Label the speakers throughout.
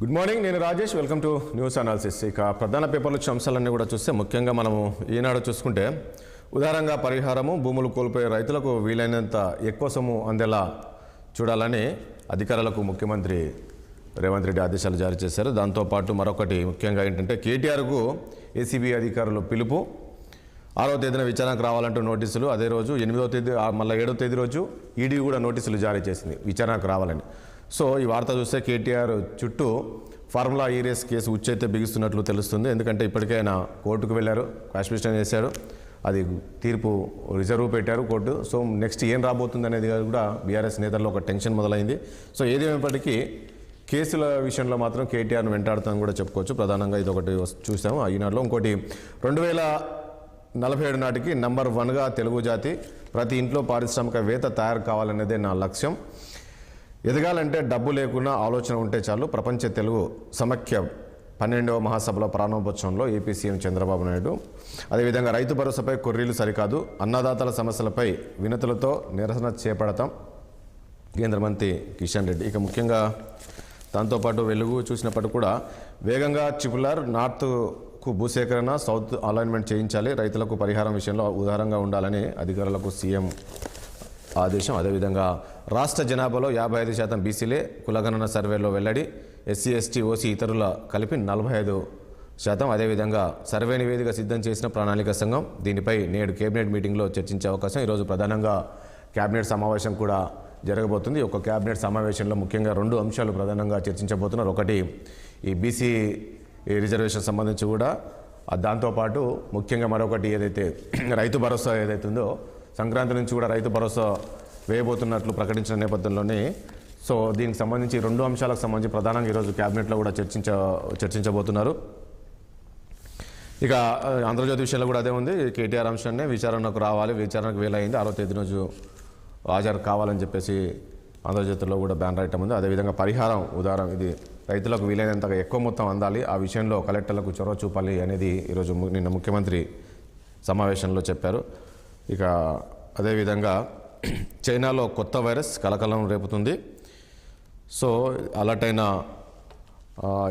Speaker 1: Good morning, నేను Rajesh. Welcome to news analysis. ఇక ప్రధాన పేపర్లు వచ్చే అంశాలన్నీ కూడా చూస్తే ముఖ్యంగా మనము ఈనాడు చూసుకుంటే ఉదారంగా పరిహారము, భూములు కోల్పోయే రైతులకు వీలైనంత ఎక్కువ సొమ్ము అందేలా చూడాలని అధికారులకు ముఖ్యమంత్రి రేవంత్ రెడ్డి ఆదేశాలు జారీ చేశారు. దాంతోపాటు మరొకటి ముఖ్యంగా ఏంటంటే కేటీఆర్కు ఏసీబీ అధికారులు పిలుపు. 6వ తేదీన విచారణకు రావాలంటూ నోటీసులు. అదే రోజు 8వ తేదీ మళ్ళీ 7వ తేదీ రోజు ఈడీ కూడా నోటీసులు జారీ చేసింది విచారణకు రావాలని. సో ఈ వార్త చూస్తే కేటీఆర్ చుట్టూ ఫార్ములా ఈ రేస్ కేసు ఉచ్చైతే బిగిస్తున్నట్లు తెలుస్తుంది. ఎందుకంటే ఇప్పటికే ఆయన కోర్టుకు వెళ్ళారు, క్వాష్ పిటిషన్ చేశారు, అది తీర్పు రిజర్వ్ పెట్టారు కోర్టు. సో నెక్స్ట్ ఏం రాబోతుంది అనేది కూడా బీఆర్ఎస్ నేతల్లో ఒక టెన్షన్ మొదలైంది. సో ఏదేమైనప్పటికీ కేసుల విషయంలో మాత్రం కేటీఆర్ను వెంటాడుతుందని కూడా చెప్పుకోవచ్చు. ప్రధానంగా ఇది ఒకటి చూసాము ఈనాడులో. ఇంకోటి 2047 నాటికి నంబర్ 1గా తెలుగు జాతి, ప్రతి ఇంట్లో పారిశ్రామికవేత్త తయారు కావాలనేదే నా లక్ష్యం. ఎదగాలంటే డబ్బు లేకున్నా ఆలోచన ఉంటే చాలు. ప్రపంచ తెలుగు సమాఖ్య 12వ మహాసభలో ప్రారంభోత్సవంలో ఏపీ సీఎం చంద్రబాబు నాయుడు. అదేవిధంగా రైతు భరోసాపై కొర్రీలు సరికాదు, అన్నదాతల సమస్యలపై వినతులతో నిరసన చేపడతాం కేంద్ర మంత్రి కిషన్ రెడ్డి. ఇక ముఖ్యంగా దాంతోపాటు వెలుగు చూసినప్పటికీ కూడా వేగంగా చిపులార్ నార్త్కు భూసేకరణ, సౌత్ అలైన్మెంట్ చేయించాలి, రైతులకు పరిహారం విషయంలో ఉదారంగా ఉండాలని అధికారులకు సీఎం ఆదేశం. అదేవిధంగా రాష్ట్ర జనాభాలో 55% బీసీలే, కులగణన సర్వేలో వెల్లడి. ఎస్సీ, ఎస్టీ, ఓసీ ఇతరుల కలిపి 45%. అదేవిధంగా సర్వే నివేదిక సిద్ధం చేసిన ప్రణాళిక సంఘం. దీనిపై నేడు కేబినెట్ మీటింగ్లో చర్చించే అవకాశం. ఈరోజు ప్రధానంగా కేబినెట్ సమావేశం కూడా జరగబోతుంది. ఒక కేబినెట్ సమావేశంలో ముఖ్యంగా 2 అంశాలు ప్రధానంగా చర్చించబోతున్నారు. ఒకటి ఈ బీసీ రిజర్వేషన్ సంబంధించి కూడా, దాంతోపాటు ముఖ్యంగా మరొకటి ఏదైతే రైతు భరోసా ఏదైతే ఉందో సంక్రాంతి నుంచి కూడా రైతు భరోసా వేయబోతున్నట్లు ప్రకటించిన నేపథ్యంలోనే సో దీనికి సంబంధించి 2 అంశాలకు సంబంధించి ప్రధానంగా ఈరోజు క్యాబినెట్లో కూడా చర్చించబోతున్నారు. ఇక ఆంధ్రజ్యోతి విషయంలో కూడా అదే ఉంది. కేటీఆర్ అంశాన్ని విచారణకు రావాలి, విచారణకు వేలైంది, 6వ తేదీ రోజు హాజరు కావాలని చెప్పేసి ఆంధ్రజ్యోతిలో కూడా బ్యానర్ ఐటమ్ ఉంది. అదేవిధంగా పరిహారం ఉదారం, ఇది రైతులకు వీలైనంతగా ఎక్కువ మొత్తం అందాలి, ఆ విషయంలో కలెక్టర్లకు చొరవ చూపాలి అనేది ఈరోజు నిన్న ముఖ్యమంత్రి సమావేశంలో చెప్పారు. ఇక అదేవిధంగా చైనాలో కొత్త వైరస్ కలకలం రేపుతుంది. సో అలర్ట్ అయిన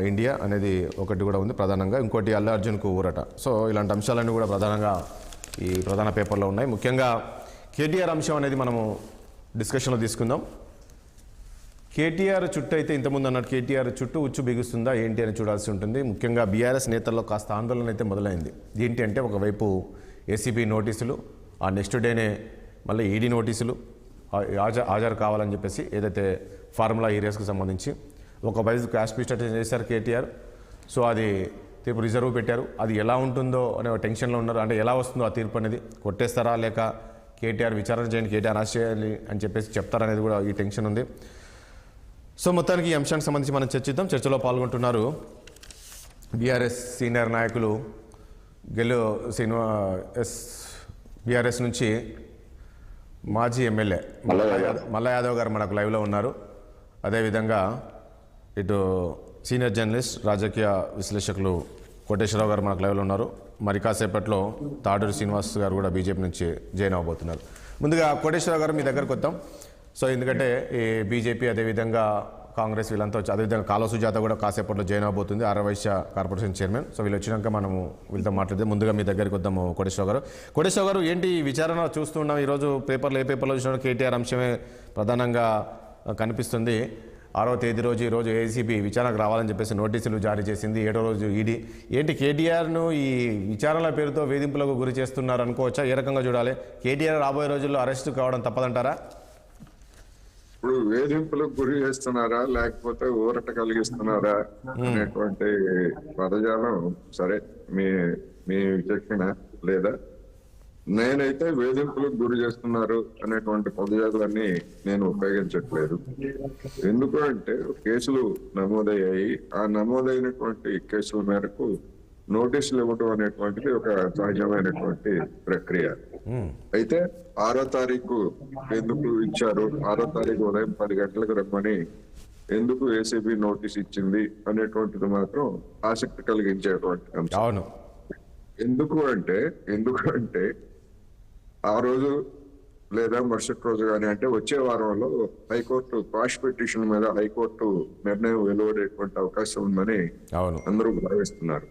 Speaker 1: ఇండియా అనేది ఒకటి కూడా ఉంది ప్రధానంగా. ఇంకోటి అల్లు అర్జున్కు ఊరట. సో ఇలాంటి అంశాలన్నీ కూడా ప్రధానంగా ఈ ప్రధాన పేపర్లో ఉన్నాయి. ముఖ్యంగా కేటీఆర్ అంశం అనేది మనము డిస్కషన్లో తీసుకుందాం. కేటీఆర్ చుట్టూ అయితే ఇంతకుముందు అన్నట్టు కేటీఆర్ చుట్టూ ఉచ్చు బిగుస్తుందా ఏంటి అని చూడాల్సి ఉంటుంది. ముఖ్యంగా బీఆర్ఎస్ నేతల్లో కాస్త ఆందోళన అయితే మొదలైంది. ఏంటి అంటే ఒకవైపు ఏసీబీ నోటీసులు, ఆ నెక్స్ట్ డేనే మళ్ళీ ఈడీ నోటీసులు, హాజరు కావాలని చెప్పేసి ఏదైతే ఫార్ములా ఈ రేస్కి సంబంధించి ఒకవైపు క్యాష్ పిటిషన్ చేశారు కేటీఆర్. సో అది తీర్పు రిజర్వ్ పెట్టారు. అది ఎలా ఉంటుందో అనే టెన్షన్లో ఉన్నారు. అంటే ఎలా వస్తుందో ఆ తీర్పు అనేది, కొట్టేస్తారా లేక కేటీఆర్ విచారణ చేయండి, కేటీఆర్ అరెస్ట్ చేయాలి అని చెప్పేసి చెప్తారనేది కూడా ఈ టెన్షన్ ఉంది. సో మొత్తానికి ఈ అంశానికి సంబంధించి మనం చర్చిద్దాం. చర్చలో పాల్గొంటున్నారు బీఆర్ఎస్ సీనియర్ నాయకులు బీఆర్ఎస్ నుంచి మాజీ ఎమ్మెల్యే మల్ల యాదవ్ గారు మనకు లైవ్లో ఉన్నారు. అదేవిధంగా ఇటు సీనియర్ జర్నలిస్ట్, రాజకీయ విశ్లేషకులు కోటేశ్వరరావు గారు మనకు లైవ్లో ఉన్నారు. మరి కాసేపట్లో తాడూరి శ్రీనివాస్ గారు కూడా బీజేపీ నుంచి జాయిన్ అవబోతున్నారు. ముందుగా కోటేశ్వరరావు గారు మీ దగ్గరకు వద్దాం. సో ఎందుకంటే ఈ బీజేపీ అదేవిధంగా కాంగ్రెస్ వీళ్ళంతా వచ్చి, అదేవిధంగా కాలువ సుజాత కూడా కాసేపట్లో జాయిన్ అవబోతుంది, ఆర్యవైశ్య కార్పొరేషన్ చైర్మన్. సో వీళ్ళు వచ్చినాక మనము వీళ్ళతో మాట్లాడితే ముందుగా మీ దగ్గరికి వద్దాము కోటేశ్వరరావు గారు. కోటేశ్వరరావు గారు, ఏంటి విచారణ చూస్తున్నాం ఈరోజు పేపర్లో, ఏ పేపర్లో చూసినా కేటీఆర్ అంశమే ప్రధానంగా కనిపిస్తుంది. 6వ తేదీ రోజు ఈరోజు ఏసీబీ విచారణకు రావాలని చెప్పేసి నోటీసులు జారీ చేసింది. 7వ రోజు ఈడీ. ఏంటి కేటీఆర్ను ఈ విచారణల పేరుతో వేధింపులకు గురి చేస్తున్నారు అనుకోవచ్చా? ఏ రకంగా చూడాలి? కేటీఆర్ రాబోయే రోజుల్లో అరెస్టు కావడం తప్పదంటారా?
Speaker 2: ఇప్పుడు వేధింపులకు గురి చేస్తున్నారా లేకపోతే ఊరట కలిగిస్తున్నారా అనేటువంటి పదజాలం సరే మీ విచక్షణ. లేదా నేనైతే వేధింపులకు గురి చేస్తున్నారు అనేటువంటి పదజాలాన్ని నేను ఉపయోగించట్లేదు. ఎందుకు అంటే కేసులు నమోదయ్యాయి, ఆ నమోదైనటువంటి కేసుల మేరకు నోటీసులు ఇవ్వడం అనేటువంటిది ఒక సహజమైనటువంటి ప్రక్రియ. అయితే 6వ తారీఖు ఎందుకు ఇచ్చారు, 6వ తారీఖు ఉదయం 10 గంటలకు రమ్మని ఎందుకు ఏసీబీ నోటీస్ ఇచ్చింది అనేటువంటిది మాత్రం ఆసక్తి కలిగించేటువంటి అంశం. ఎందుకు అంటే ఆ రోజు లేదా మరుసటి రోజు కానీ, అంటే వచ్చే వారంలో హైకోర్టు క్వాష్ పిటిషన్ మీద హైకోర్టు నిర్ణయం వెలువడేటువంటి అవకాశం ఉందని
Speaker 1: అవును.
Speaker 2: అందరూ భావిస్తున్నారు.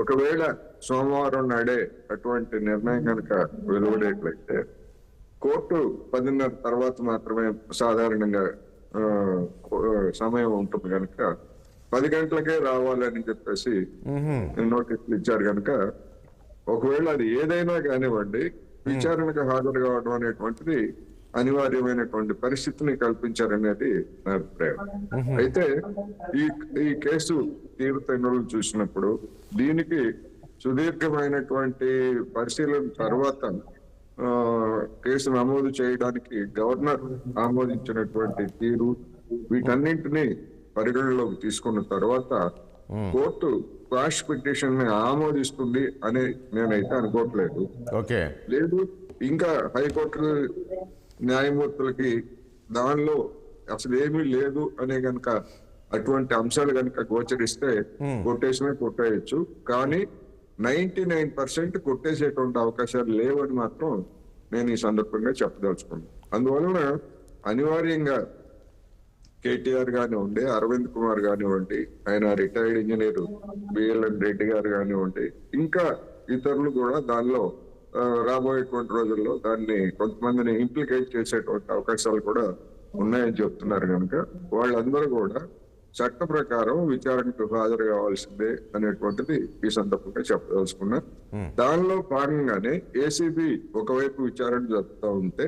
Speaker 2: ఒకవేళ సోమవారం నాడే అటువంటి నిర్ణయం కనుక వెలువడేట్లయితే కోర్టు 10:30 తర్వాత మాత్రమే సాధారణంగా సమయం ఉంటుంది కనుక 10 గంటలకే రావాలని చెప్పేసి నోటీసులు ఇచ్చారు కనుక, ఒకవేళ అది ఏదైనా కానివ్వండి విచారణకు హాజరు కావడం అనేటువంటిది అనివార్యమైనటువంటి పరిస్థితిని కల్పించారనేది నా అభిప్రాయం. అయితే ఈ కేసు తీరుతెన్నులు చూసినప్పుడు దీనికి సుదీర్ఘమైనటువంటి పరిశీలన తర్వాత కేసు నమోదు చేయడానికి గవర్నర్ ఆమోదించినటువంటి తీరు, వీటన్నింటినీ పరిగణలోకి తీసుకున్న తర్వాత కోర్టు క్వాష్ పిటిషన్ ని ఆమోదిస్తుంది అని నేనైతే అనుకోవట్లేదు. లేదు, ఇంకా హైకోర్టు న్యాయమూర్తులకి దానిలో అసలు ఏమీ లేదు అనే గనక అటువంటి అంశాలు కనుక గోచరిస్తే కొట్టేయచ్చు. కానీ 99% కొట్టేసేటువంటి అవకాశాలు లేవని మాత్రం నేను ఈ సందర్భంగా చెప్పదలుచుకున్నాను. అందువలన అనివార్యంగా కేటీఆర్ కానివ్వండి, అరవింద్ కుమార్ కానివ్వండి, ఆయన రిటైర్డ్ ఇంజనీర్ బిఎల్ఎన్ రెడ్డి గారు కానివ్వండి, ఇంకా ఇతరులు కూడా దానిలో రాబోయేటువంటి రోజుల్లో దాన్ని కొంతమందిని ఇంప్లికేట్ చేసేటువంటి అవకాశాలు కూడా ఉన్నాయని చెప్తున్నారు కనుక వాళ్ళందరూ కూడా చట్ట ప్రకారం విచారణకు హాజరు కావాల్సిందే అనేటువంటిది ఈ సందర్భంగా చెప్పదలుచుకున్నా. దానిలో భాగంగానే ఏసీబీ ఒకవైపు విచారణ జరుపుతూ ఉంటే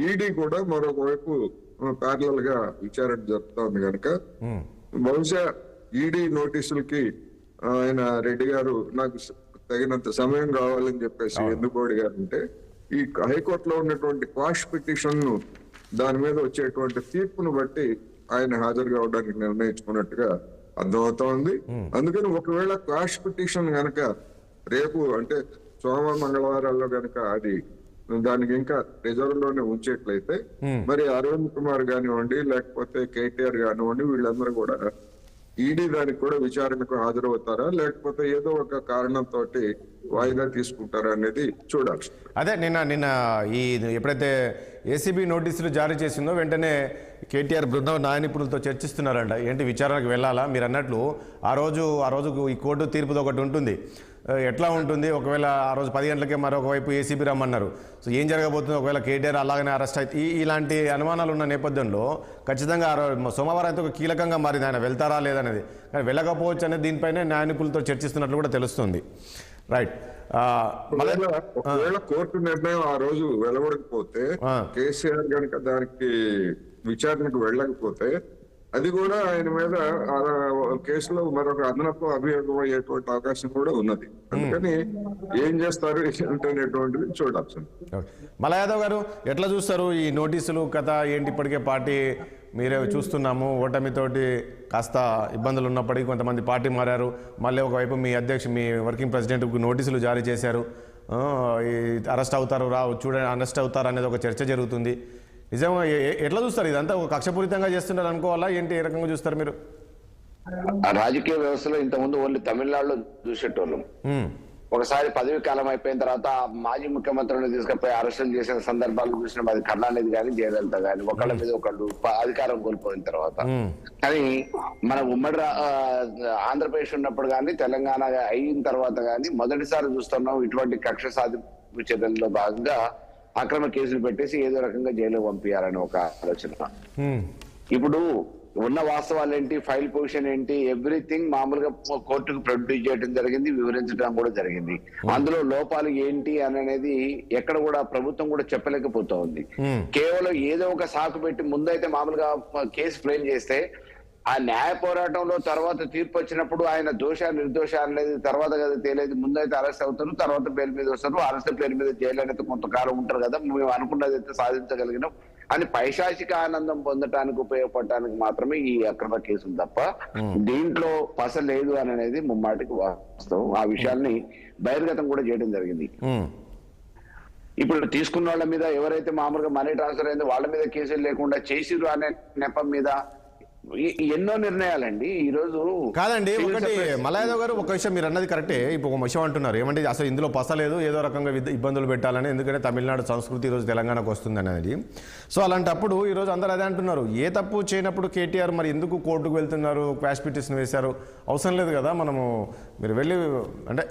Speaker 2: ఈడీ కూడా మరొక వైపు ప్యారలల్ గా విచారణ జరుపుతా ఉంది కనుక బహుశా ఈడీ నోటీసులకి ఆయన రెడ్డి గారు నాకు తగినంత సమయం కావాలని చెప్పేసి ఎందుకు అడిగారు అంటే, ఈ హైకోర్టులో ఉన్నటువంటి క్వాష్ పిటిషన్ ను దాని మీద వచ్చేటువంటి తీర్పును బట్టి ఆయన హాజరు కావడానికి నిర్ణయించుకున్నట్టుగా అర్థమవుతోంది. అందుకని ఒకవేళ క్వాష్ పిటిషన్ గనక రేపు అంటే సోమవారం మంగళవారాల్లో గనక అది దానికి ఇంకా రిజర్వ్ లోనే ఉంచేట్లయితే మరి అరవింద్ కుమార్ కానివ్వండి, లేకపోతే కేటీఆర్ కానివ్వండి, వీళ్ళందరూ కూడా ఈడీ దానికి కూడా విచారణకు హాజరవుతారా, లేకపోతే ఏదో ఒక కారణంతో వాయిదా తీసుకుంటారా అనేది చూడాలి.
Speaker 1: అదే నిన్న ఈ ఎప్పుడైతే ఏసీబీ నోటీసులు జారీ చేసిందో వెంటనే కేటీఆర్ బృందం న్యాయ నిపుణులతో చర్చిస్తున్నారంట. ఏంటి విచారణకు వెళ్ళాలా? మీరు అన్నట్లు ఆ రోజు ఈ కోర్టు తీర్పుతో ఒకటి ఉంటుంది, ఎట్లా ఉంటుంది ఒకవేళ ఆ రోజు 10 గంటలకే మరొక వైపు ఏసీబీ రమ్మన్నారు. సో ఏం జరగబోతుంది ఒకవేళ కేటీఆర్ అలాగనే అరెస్ట్ అయితే? ఇలాంటి అనుమానాలు ఉన్న నేపథ్యంలో ఖచ్చితంగా సోమవారం అయితే ఒక కీలకంగా మారింది, ఆయన వెళ్తారా లేదనేది. కానీ వెళ్ళకపోవచ్చు అనేది దీనిపైనే న్యాయ నిపుణులతో చర్చిస్తున్నట్లు కూడా తెలుస్తుంది. రైట్.
Speaker 2: ఒకవేళ కోర్టు నిర్ణయం ఆ రోజు వెలువడకపోతే, కేసీఆర్ కనుక దానికి విచారణకు వెళ్ళకపోతే, అది కూడా ఆయన మీద కేసులో మరొక అదనపు అభియోగం అయ్యేటువంటి అవకాశం కూడా ఉన్నది. అందుకని ఏం చేస్తారు ఏంటనేటువంటిది చూడాల్సింది.
Speaker 1: మల్లా యాదవ్ గారు ఎట్లా చూస్తారు ఈ నోటీసులు కథ ఏంటి? ఇప్పటికే పార్టీ మీరే చూస్తున్నాము, ఓటమితోటి కాస్త ఇబ్బందులు ఉన్నప్పటికీ కొంతమంది పార్టీ మారారు. మళ్ళీ ఒకవైపు మీ వర్కింగ్ ప్రెసిడెంట్కు నోటీసులు జారీ చేశారు. అరెస్ట్ అవుతారు అరెస్ట్ అవుతారు అనేది ఒక చర్చ జరుగుతుంది. నిజంగా ఎట్లా చూస్తారు? ఇదంతా ఒక కక్షపూరితంగా చేస్తున్నారు అనుకోవాలా ఏంటి? ఏ రకంగా చూస్తారు మీరు?
Speaker 3: రాజకీయ వ్యవస్థలో ఇంతకుముందు ఓన్లీ తమిళనాడులో చూసేటోళ్ళం. ఒకసారి పదవి కాలం అయిపోయిన తర్వాత మాజీ ముఖ్యమంత్రులను తీసుకుపోయి అరెస్టులు చేసిన సందర్భాలు చూసినాం. అది కరుణానిధి కానీ జయలలిత కానీ ఒకళ్ళ మీద ఒకళ్ళు అధికారం కోల్పోయిన తర్వాత. కానీ మన ఉమ్మడి ఆంధ్రప్రదేశ్ ఉన్నప్పుడు కానీ తెలంగాణ అయిన తర్వాత కానీ మొదటిసారి చూస్తున్నాం ఇటువంటి కక్ష సాధింపు చర్యల్లో భాగంగా అక్రమ కేసులు పెట్టేసి ఏదో రకంగా జైలు పంపించాలని ఒక ఆలోచన. ఇప్పుడు ఉన్న వాస్తవాలు ఏంటి, ఫైల్ పొజిషన్ ఏంటి, ఎవ్రీథింగ్ మామూలుగా కోర్టుకు ప్రొడ్యూస్ చేయడం జరిగింది, వివరించడం కూడా జరిగింది. అందులో లోపాలు ఏంటి అనేది ఎక్కడ కూడా ప్రభుత్వం కూడా చెప్పలేకపోతా ఉంది. కేవలం ఏదో ఒక సాకు పెట్టి ముందైతే మామూలుగా కేసు ఫ్రేమ్ చేస్తే ఆ న్యాయ పోరాటంలో తర్వాత తీర్పు వచ్చినప్పుడు ఆయన దోష నిర్దోష అనేది తర్వాత కదా తేలేదు. ముందైతే అరెస్ట్ అవుతారు, తర్వాత పేరు మీద వస్తారు, అరెస్ట్ పేరు మీద జైలు అనేది కొంతకాలం ఉంటారు కదా, మేము అనుకున్నది అయితే సాధించగలిగినాం అని పైశాచిక ఆనందం పొందటానికి ఉపయోగపడటానికి మాత్రమే ఈ అక్రమ కేసులు తప్ప దీంట్లో పస లేదు అని అనేది ముమ్మాటికి వాస్తవం. ఆ విషయాల్ని బహిర్గతం కూడా చేయడం జరిగింది. ఇప్పుడు తీసుకున్న వాళ్ళ మీద ఎవరైతే మామూలుగా మనీ ట్రాన్స్ఫర్ అయిందో వాళ్ళ మీద కేసులు లేకుండా చేసిరు అనే నెపం మీద ఎన్నో నిర్ణయాలండి ఈ రోజు.
Speaker 1: కాదండి, ఒకటి మలయాదవ్ గారు ఒక విషయం మీరు అన్నది కరెక్టే. ఇప్పుడు ఒక విషయం అంటున్నారు ఏమంటే అసలు ఇందులో పసలేదు, ఏదో రకంగా ఇబ్బందులు పెట్టాలని, ఎందుకంటే తమిళనాడు సంస్కృతి ఈరోజు తెలంగాణకు వస్తుంది అనేది. సో అలాంటప్పుడు ఈరోజు అందరూ అదే అంటున్నారు, ఏ తప్పు చేయనప్పుడు కేటీఆర్ మరి ఎందుకు కోర్టుకు వెళ్తున్నారు, క్వాష్ పిటిషన్ వేశారు, అవసరం లేదు కదా మనము మీరు వెళ్ళి అంటే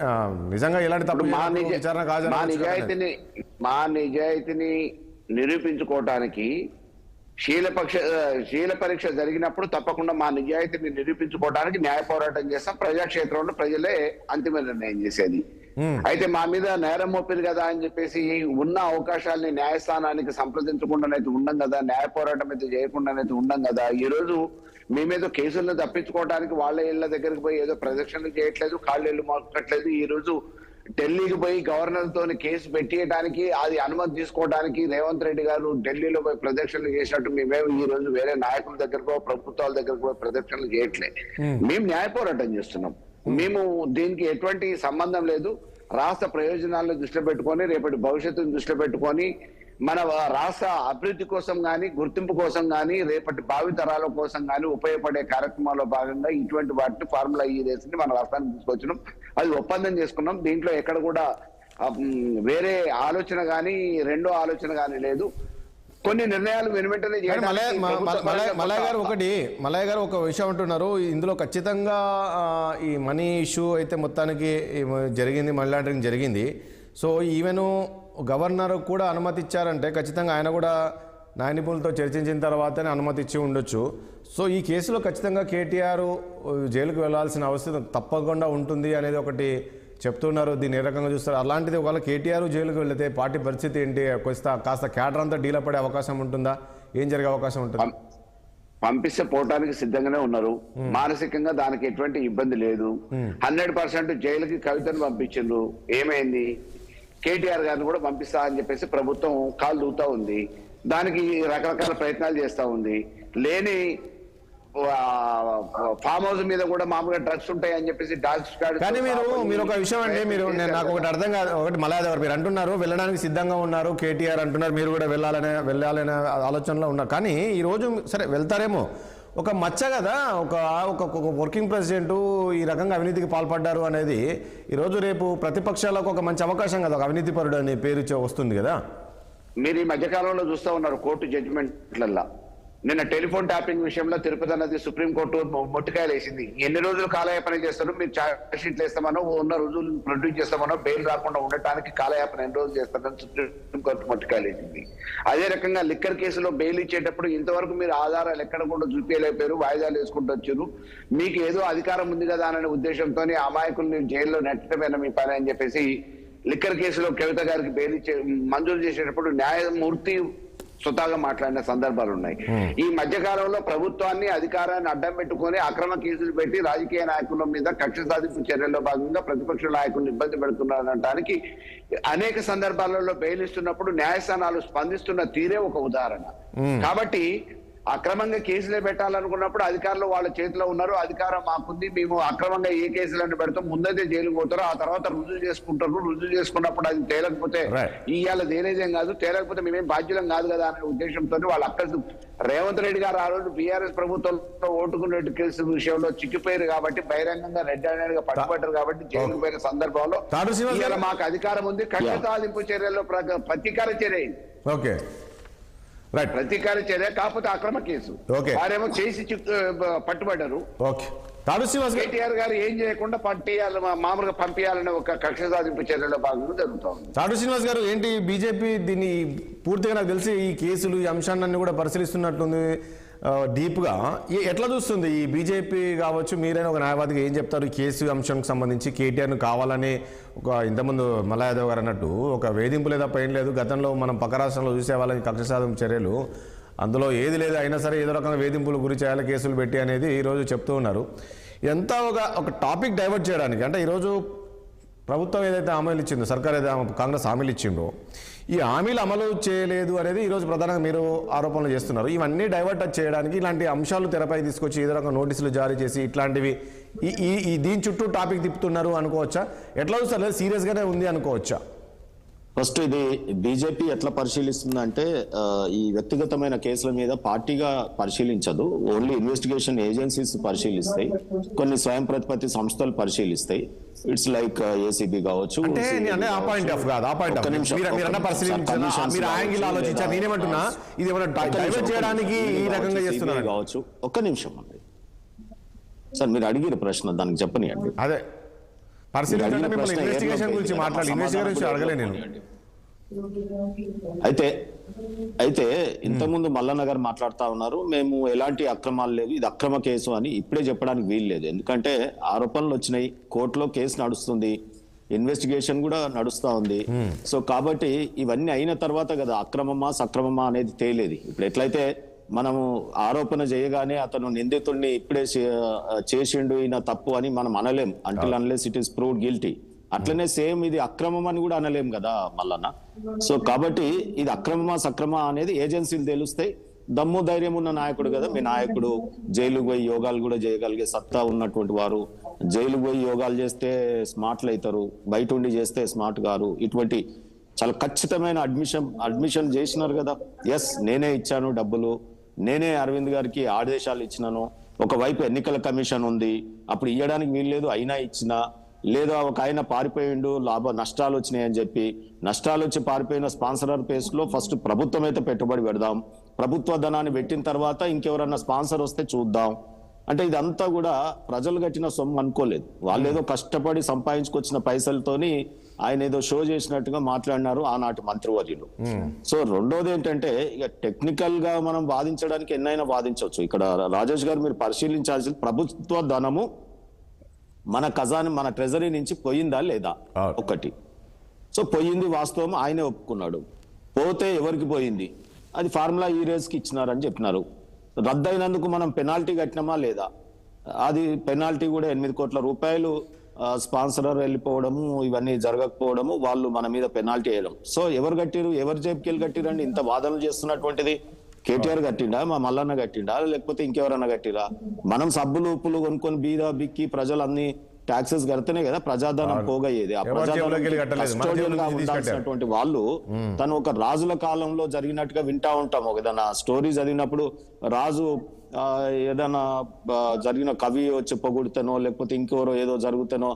Speaker 1: నిజంగా ఎలాంటి తప్పు విచారణ
Speaker 3: మా నిజాయితీని నిరూపించుకోవటానికి శీల పరీక్ష జరిగినప్పుడు తప్పకుండా మా నిజాయితీని నిరూపించుకోవడానికి న్యాయ పోరాటం చేస్తాం. ప్రజాక్షేత్రంలో ప్రజలే అంతిమ నిర్ణయం చేసేది. అయితే మా మీద నేరం మోపింది కదా అని చెప్పేసి ఉన్న అవకాశాలని న్యాయస్థానానికి సంప్రదించకుండానైతే ఉండం కదా, న్యాయ పోరాటం అయితే చేయకుండానైతే ఉండం కదా. ఈ రోజు మేమేదో కేసులను తప్పించుకోవడానికి వాళ్ళ ఇళ్ల దగ్గరికి పోయి ఏదో ప్రదక్షిణలు చేయట్లేదు, కాళ్ళు ఇళ్ళు మొక్కట్లేదు. ఈ రోజు ఢిల్లీకి పోయి గవర్నర్ తోని కేసు పెట్టేయడానికి, అది అనుమతి తీసుకోవడానికి రేవంత్ రెడ్డి గారు ఢిల్లీలో పోయి ప్రదక్షిణలు చేసినట్టు మేమేమో ఈ రోజు వేరే నాయకుల దగ్గరకో ప్రభుత్వాల దగ్గరకు పోయి ప్రదక్షిణలు చేయట్లే. మేము న్యాయ పోరాటం చేస్తున్నాం. మేము దీనికి ఎటువంటి సంబంధం లేదు. రాష్ట్ర ప్రయోజనాలను దృష్టిలో పెట్టుకొని, రేపటి భవిష్యత్తును దృష్టిలో పెట్టుకొని, మన రాష్ట్ర అభివృద్ధి కోసం కానీ, గుర్తింపు కోసం కానీ, రేపటి భావితరాల కోసం కానీ ఉపయోగపడే కార్యక్రమాల్లో భాగంగా ఇటువంటి వాటిని ఫార్ములా ని మన రాష్ట్రానికి తీసుకొచ్చినాం. అది ఒప్పందం చేసుకున్నాం. దీంట్లో ఎక్కడ కూడా వేరే ఆలోచన కానీ రెండో ఆలోచన కానీ లేదు. కొన్ని నిర్ణయాలు వెనువెంటనే
Speaker 1: మలయ గారు ఒక విషయం అంటున్నారు, ఇందులో ఖచ్చితంగా ఈ మనీ ఇష్యూ అయితే మొత్తానికి జరిగింది, మనీ లాండరింగ్ జరిగింది. సో ఈవెన్ గవర్నర్ కూడా అనుమతి ఇచ్చారంటే ఖచ్చితంగా ఆయన కూడా న్యాయ నిపుణులతో చర్చించిన తర్వాతనే అనుమతి ఇచ్చి ఉండొచ్చు. సో ఈ కేసులో ఖచ్చితంగా కేటీఆర్ జైలుకు వెళ్లాల్సిన అవసరం తప్పకుండా ఉంటుంది అనేది ఒకటి చెప్తున్నారు. దీన్ని ఏ రకంగా చూస్తారు? అలాంటిది ఒకవేళ కేటీఆర్ జైలుకు వెళితే పార్టీ పరిస్థితి ఏంటి? కాస్త క్యాడర్ అంతా డీలా పడే అవకాశం ఉంటుందా? ఏం జరిగే అవకాశం ఉంటుంది?
Speaker 3: పంపిస్తే పోవటానికి సిద్ధంగానే ఉన్నారు. మానసికంగా దానికి ఎటువంటి ఇబ్బంది లేదు. 100% జైలుకి కవితను పంపించిండ్రు. ఏమైంది? కేటీఆర్ గారిని కూడా పంపిస్తా అని చెప్పేసి ప్రభుత్వం కాలు దూతా ఉంది. దానికి రకరకాల ప్రయత్నాలు చేస్తా ఉంది. లేని ఫామ్ హౌస్ మీద కూడా మామూలుగా డ్రగ్స్ ఉంటాయి అని చెప్పేసి డాగ్స్
Speaker 1: కానీ మీరు ఒక విషయం అంటే నాకు ఒకటి అర్థం కాదు. ఒకటి మలయాదవ్ మీరు అంటున్నారు వెళ్ళడానికి సిద్ధంగా ఉన్నారు, కేటీఆర్ అంటున్నారు మీరు కూడా వెళ్ళాలనే ఆలోచనలో ఉన్నారు. కానీ ఈ రోజు సరే వెళ్తారేమో, ఒక మచ్చ కదా, ఒక వర్కింగ్ ప్రెసిడెంట్ ఈ రకంగా అవినీతికి పాల్పడ్డారు అనేది ఈరోజు రేపు ప్రతిపక్షాలకు ఒక మంచి అవకాశం కదా, ఒక అవినీతి పరుడు అనే పేరు వస్తుంది కదా. మీరు ఈ మధ్యకాలంలో చూస్తూ ఉన్నారు కోర్టు జడ్జిమెంట్లల్లా. నిన్న టెలిఫోన్ ట్యాపింగ్ విషయంలో తిరుపతి అన్నది సుప్రీంకోర్టు మొట్టికాయలు వేసింది. ఎన్ని రోజులు కాలయాపన చేస్తారు? మీరు ఛార్జ్ షీట్లు వేస్తామనో, ఉన్న రోజులు ప్రొడ్యూస్ చేస్తామనో, బెయిల్ రాకుండా ఉండటానికి కాలయాపన ఎన్ని రోజులు చేస్తారని సుప్రీంకోర్టు మొట్టికాయలు వేసింది. అదే రకంగా లిక్కర్ కేసులో బెయిల్ ఇచ్చేటప్పుడు ఇంతవరకు మీరు ఆధారాలు ఎక్కడ కూడా చూపించలేకపోయారు, వాయిదాలు వేసుకుంటూ వచ్చారు. మీకు ఏదో అధికారం ఉంది కదా అనే ఉద్దేశంతో అమాయకుల్ని జైల్లో నెట్టడమేనా మీ పని అని చెప్పేసి లిక్కర్ కేసులో కవిత గారికి బెయిల్ మంజూరు చేసేటప్పుడు న్యాయమూర్తి స్వతహాగా మాట్లాడిన సందర్భాలు ఉన్నాయి. ఈ మధ్య కాలంలో ప్రభుత్వాన్ని అధికారాన్ని అడ్డం పెట్టుకొని అక్రమ కేసులు పెట్టి రాజకీయ నాయకుల మీద కక్ష సాధింపు చర్యల్లో భాగంగా ప్రతిపక్ష నాయకులను ఇబ్బంది పెడుతున్నారనడానికి అనేక సందర్భాలలో బెయిల్ ఇస్తున్నప్పుడు న్యాయస్థానాలు స్పందిస్తున్న తీరే ఒక ఉదాహరణ. కాబట్టి అక్రమంగా కేసులే పెట్టాలనుకున్నప్పుడు అధికారులు వాళ్ళ చేతిలో ఉన్నారు, అధికారం మాకుంది, మేము అక్రమంగా ఏ కేసులను పెడతాం, ముందైతే జైలుకు పోతారు, ఆ తర్వాత రుజువు చేసుకుంటారు. రుజువు చేసుకున్నప్పుడు అది తేలకపోతే ఇవాళ దేనేదేం కాదు, తేలకపోతే మేమేం బాధ్యులం కాదు కదా అనే ఉద్దేశంతో వాళ్ళు అక్కడ రేవంత్ రెడ్డి గారు ఆ రోజు బీఆర్ఎస్ ప్రభుత్వంలో ఓటుకునే కేసు విషయంలో చిక్కిపోయారు కాబట్టి బహిరంగంగా రెడ్ హ్యాండెడ్ గా పట్టుబడ్డారు కాబట్టి జైలుకు పోయిన సందర్భంలో ఇవాళ మాకు అధికారం ఉంది. కక్ష సాధింపు చర్యల్లో ప్రతీకార చర్య, ప్రతీకార చర్య కాకపోతే అక్రమ కేసు, వారేమో చేసి పట్టుబడ్డారు. కేటీఆర్ గారు ఏం చేయకుండా పట్టేయాలి, మామూలుగా పంపించాలనే ఒక కక్ష సాధింపు చర్యలో భాగంగా జరుగుతుంది. తాడు శ్రీనివాస్ గారు, ఏంటి బీజేపీ దీన్ని పూర్తిగా నాకు తెలిసి ఈ కేసులు ఈ అంశాన్ని కూడా పరిశీలిస్తున్నట్టుంది డీప్గా. ఎట్లా చూస్తుంది ఈ బీజేపీ కావచ్చు? మీరైనా ఒక న్యాయవాదిగా ఏం చెప్తారు ఈ కేసు అంశానికి సంబంధించి? కేటీఆర్ను కావాలని ఒక ఇంతకుముందు మలయాదవ్ గారు అన్నట్టు ఒక వేధింపు లేదా పైన లేదు, గతంలో మనం పక్క రాష్ట్రంలో చూసే వాళ్ళకి కక్ష సాధింపు చర్యలు అందులో ఏది లేదు, అయినా సరే ఏదో రకంగా వేధింపులు గురి చేయాలి కేసులు పెట్టి అనేది ఈరోజు చెప్తూ ఉన్నారు. ఎంత ఒక టాపిక్ డైవర్ట్ చేయడానికి, అంటే ఈరోజు ప్రభుత్వం ఏదైతే హామీలు ఇచ్చిందో, సర్కార్ ఏదైతే కాంగ్రెస్ హామీలు ఇచ్చిందో, ఈ హామీలు అమలు చేయలేదు అనేది ఈరోజు ప్రధానంగా మీరు ఆరోపణలు చేస్తున్నారు. ఇవన్నీ డైవర్ట్ చేయడానికి ఇలాంటి అంశాలు తెరపై తీసుకొచ్చి ఏదో రకంగా నోటీసులు జారీ చేసి ఇట్లాంటివి దీని చుట్టూ టాపిక్ తిప్పుతున్నారు అనుకోవచ్చా? ఎట్లా చూస్తారు? సీరియస్గానే ఉంది అనుకోవచ్చా?
Speaker 4: ఫస్ట్ ఇది బీజేపీ ఎట్లా పరిశీలిస్తుందంటే ఈ వ్యక్తిగతమైన కేసుల మీద పార్టీగా పరిశీలించదు, ఓన్లీ ఇన్వెస్టిగేషన్ ఏజెన్సీస్ పరిశీలిస్తాయి, కొన్ని స్వయం ప్రతిపత్తి సంస్థలు పరిశీలిస్తాయి. ఇట్స్ లైక్ ఏసీబీ కావచ్చు.
Speaker 1: అంటే నేను ఆ పాయింట్ ఆఫ్ కాదు, ఆ పాయింట్ ఆఫ్ మీరన్నా పరిశీలించారు, మీరు ఆ యాంగిల్ ఆలోచించారు. నేనేమంటున్నా ఇది ఏమైనా డైవర్ట్ చేయడానికి ఈ రకంగా చేస్తున్నారు
Speaker 4: కావచ్చు. ఒక్క నిమిషం అండి సార్, మీరు అడిగిన ప్రశ్న దానికి చెప్పనియండి.
Speaker 1: అదే పరిశీలించండి, మిమ్మల్ని ఇన్వెస్టిగేషన్ గురించి మాట్లాడాలి, ఇన్వెస్టిగేషన్ గురించి అడగలే నేను.
Speaker 4: అయితే ఇంతకుముందు మల్లన్న గారు మాట్లాడుతా ఉన్నారు, మేము ఎలాంటి అక్రమాలు లేవు, ఇది అక్రమ కేసు అని ఇప్పుడే చెప్పడానికి వీలు లేదు. ఎందుకంటే ఆరోపణలు వచ్చినాయి, కోర్టులో కేసు నడుస్తుంది, ఇన్వెస్టిగేషన్ కూడా నడుస్తా ఉంది. సో కాబట్టి ఇవన్నీ అయిన తర్వాత కదా అక్రమమా సక్రమమా అనేది తేలేది. ఇప్పుడు ఎట్లయితే మనము ఆరోపణ చేయగానే అతను నిందితుడిని ఇప్పుడే చేసిండు ఈయన తప్పు అని మనం అనలేం, until unless it is proved guilty. అట్లనే సేమ్ ఇది అక్రమం అని కూడా అనలేం కదా మల్లన్న. సో కాబట్టి ఇది అక్రమమా సక్రమా అనేది ఏజెన్సీలు తెలుస్తాయి. దమ్ము ధైర్యం ఉన్న నాయకుడు కదా మీ నాయకుడు, జైలుకు పోయి యోగాలు కూడా చేయగలిగే సత్తా ఉన్నటువంటి వారు. జైలుకు పోయి యోగాలు చేస్తే స్మార్ట్లు అవుతారు, బయట ఉండి చేస్తే స్మార్ట్ గారు. ఇటువంటి చాలా ఖచ్చితమైన అడ్మిషన్ చేసినారు కదా. ఎస్, నేనే ఇచ్చాను డబ్బులు, నేనే అరవింద్ గారికి ఆదేశాలు ఇచ్చినాను. ఒకవైపు ఎన్నికల కమిషన్ ఉంది, అప్పుడు ఇవ్వడానికి వీల్లేదు, అయినా ఇచ్చినా. లేదా ఒక ఆయన పారిపోయిండు, నష్టాలు వచ్చినాయని చెప్పి, నష్టాలు వచ్చి పారిపోయిన స్పాన్సరర్ పేస్ లో ఫస్ట్ ప్రభుత్వం అయితే పెట్టుబడి పెడదాం, ప్రభుత్వ ధనాన్ని పెట్టిన తర్వాత ఇంకెవరన్నా స్పాన్సర్ వస్తే చూద్దాం. అంటే ఇదంతా కూడా ప్రజలు కట్టిన సొమ్ము అనుకోలేదు, వాళ్ళు ఏదో కష్టపడి సంపాదించుకొచ్చిన పైసలతోని ఆయన ఏదో షో చేసినట్టుగా మాట్లాడినారు ఆనాటి మంత్రివర్యులు. సో రెండోది ఏంటంటే ఇక టెక్నికల్ గా మనం వాదించడానికి ఎన్నైనా వాదించవచ్చు. ఇక్కడ రాజేష్ గారు మీరు పరిశీలించాల్సిన ప్రభుత్వ ధనము మన ఖజానా మన ట్రెజరీ నుంచి పోయిందా లేదా ఒకటి. సో పోయింది వాస్తవం, ఆయనే ఒప్పుకున్నాడు. పోతే ఎవరికి పోయింది, అది ఫార్ములా ఈ రేస్కి ఇచ్చినారని చెప్పినారు. రద్దయినందుకు మనం పెనాల్టీ కట్టినామా లేదా, అది పెనాల్టీ కూడా 8 కోట్ల రూపాయలు స్పాన్సరర్ వెళ్ళిపోవడము, ఇవన్నీ జరగకపోవడము, వాళ్ళు మన మీద పెనాల్టీ వేయడం. సో ఎవరు కట్టిరు, ఎవరు జేబుకెళ్ళి కట్టిరండి ఇంత వాదనలు చేస్తున్నటువంటిది? కేటీఆర్ కట్టిండా, మా మల్లన్న కట్టిండా, లేకపోతే ఇంకెవరన్నా కట్టిరా? మనం సబ్బులు ఉప్పులు కొనుక్కొని బీద బిక్కి ప్రజలు అన్ని ట్యాక్సెస్ కడితేనే కదా ప్రజాధనం పోగయ్యేది. ఆ ప్రజాధనం ఉండాల్సినటువంటి వాళ్ళు తను ఒక రాజుల కాలంలో జరిగినట్టుగా వింటా ఉంటాం. ఏదైనా స్టోరీ చదివినప్పుడు రాజు ఏదైనా జరిగిన కవి వచ్చి పొగుడితేనో లేకపోతే ఇంకెవరో ఏదో జరుగుతానో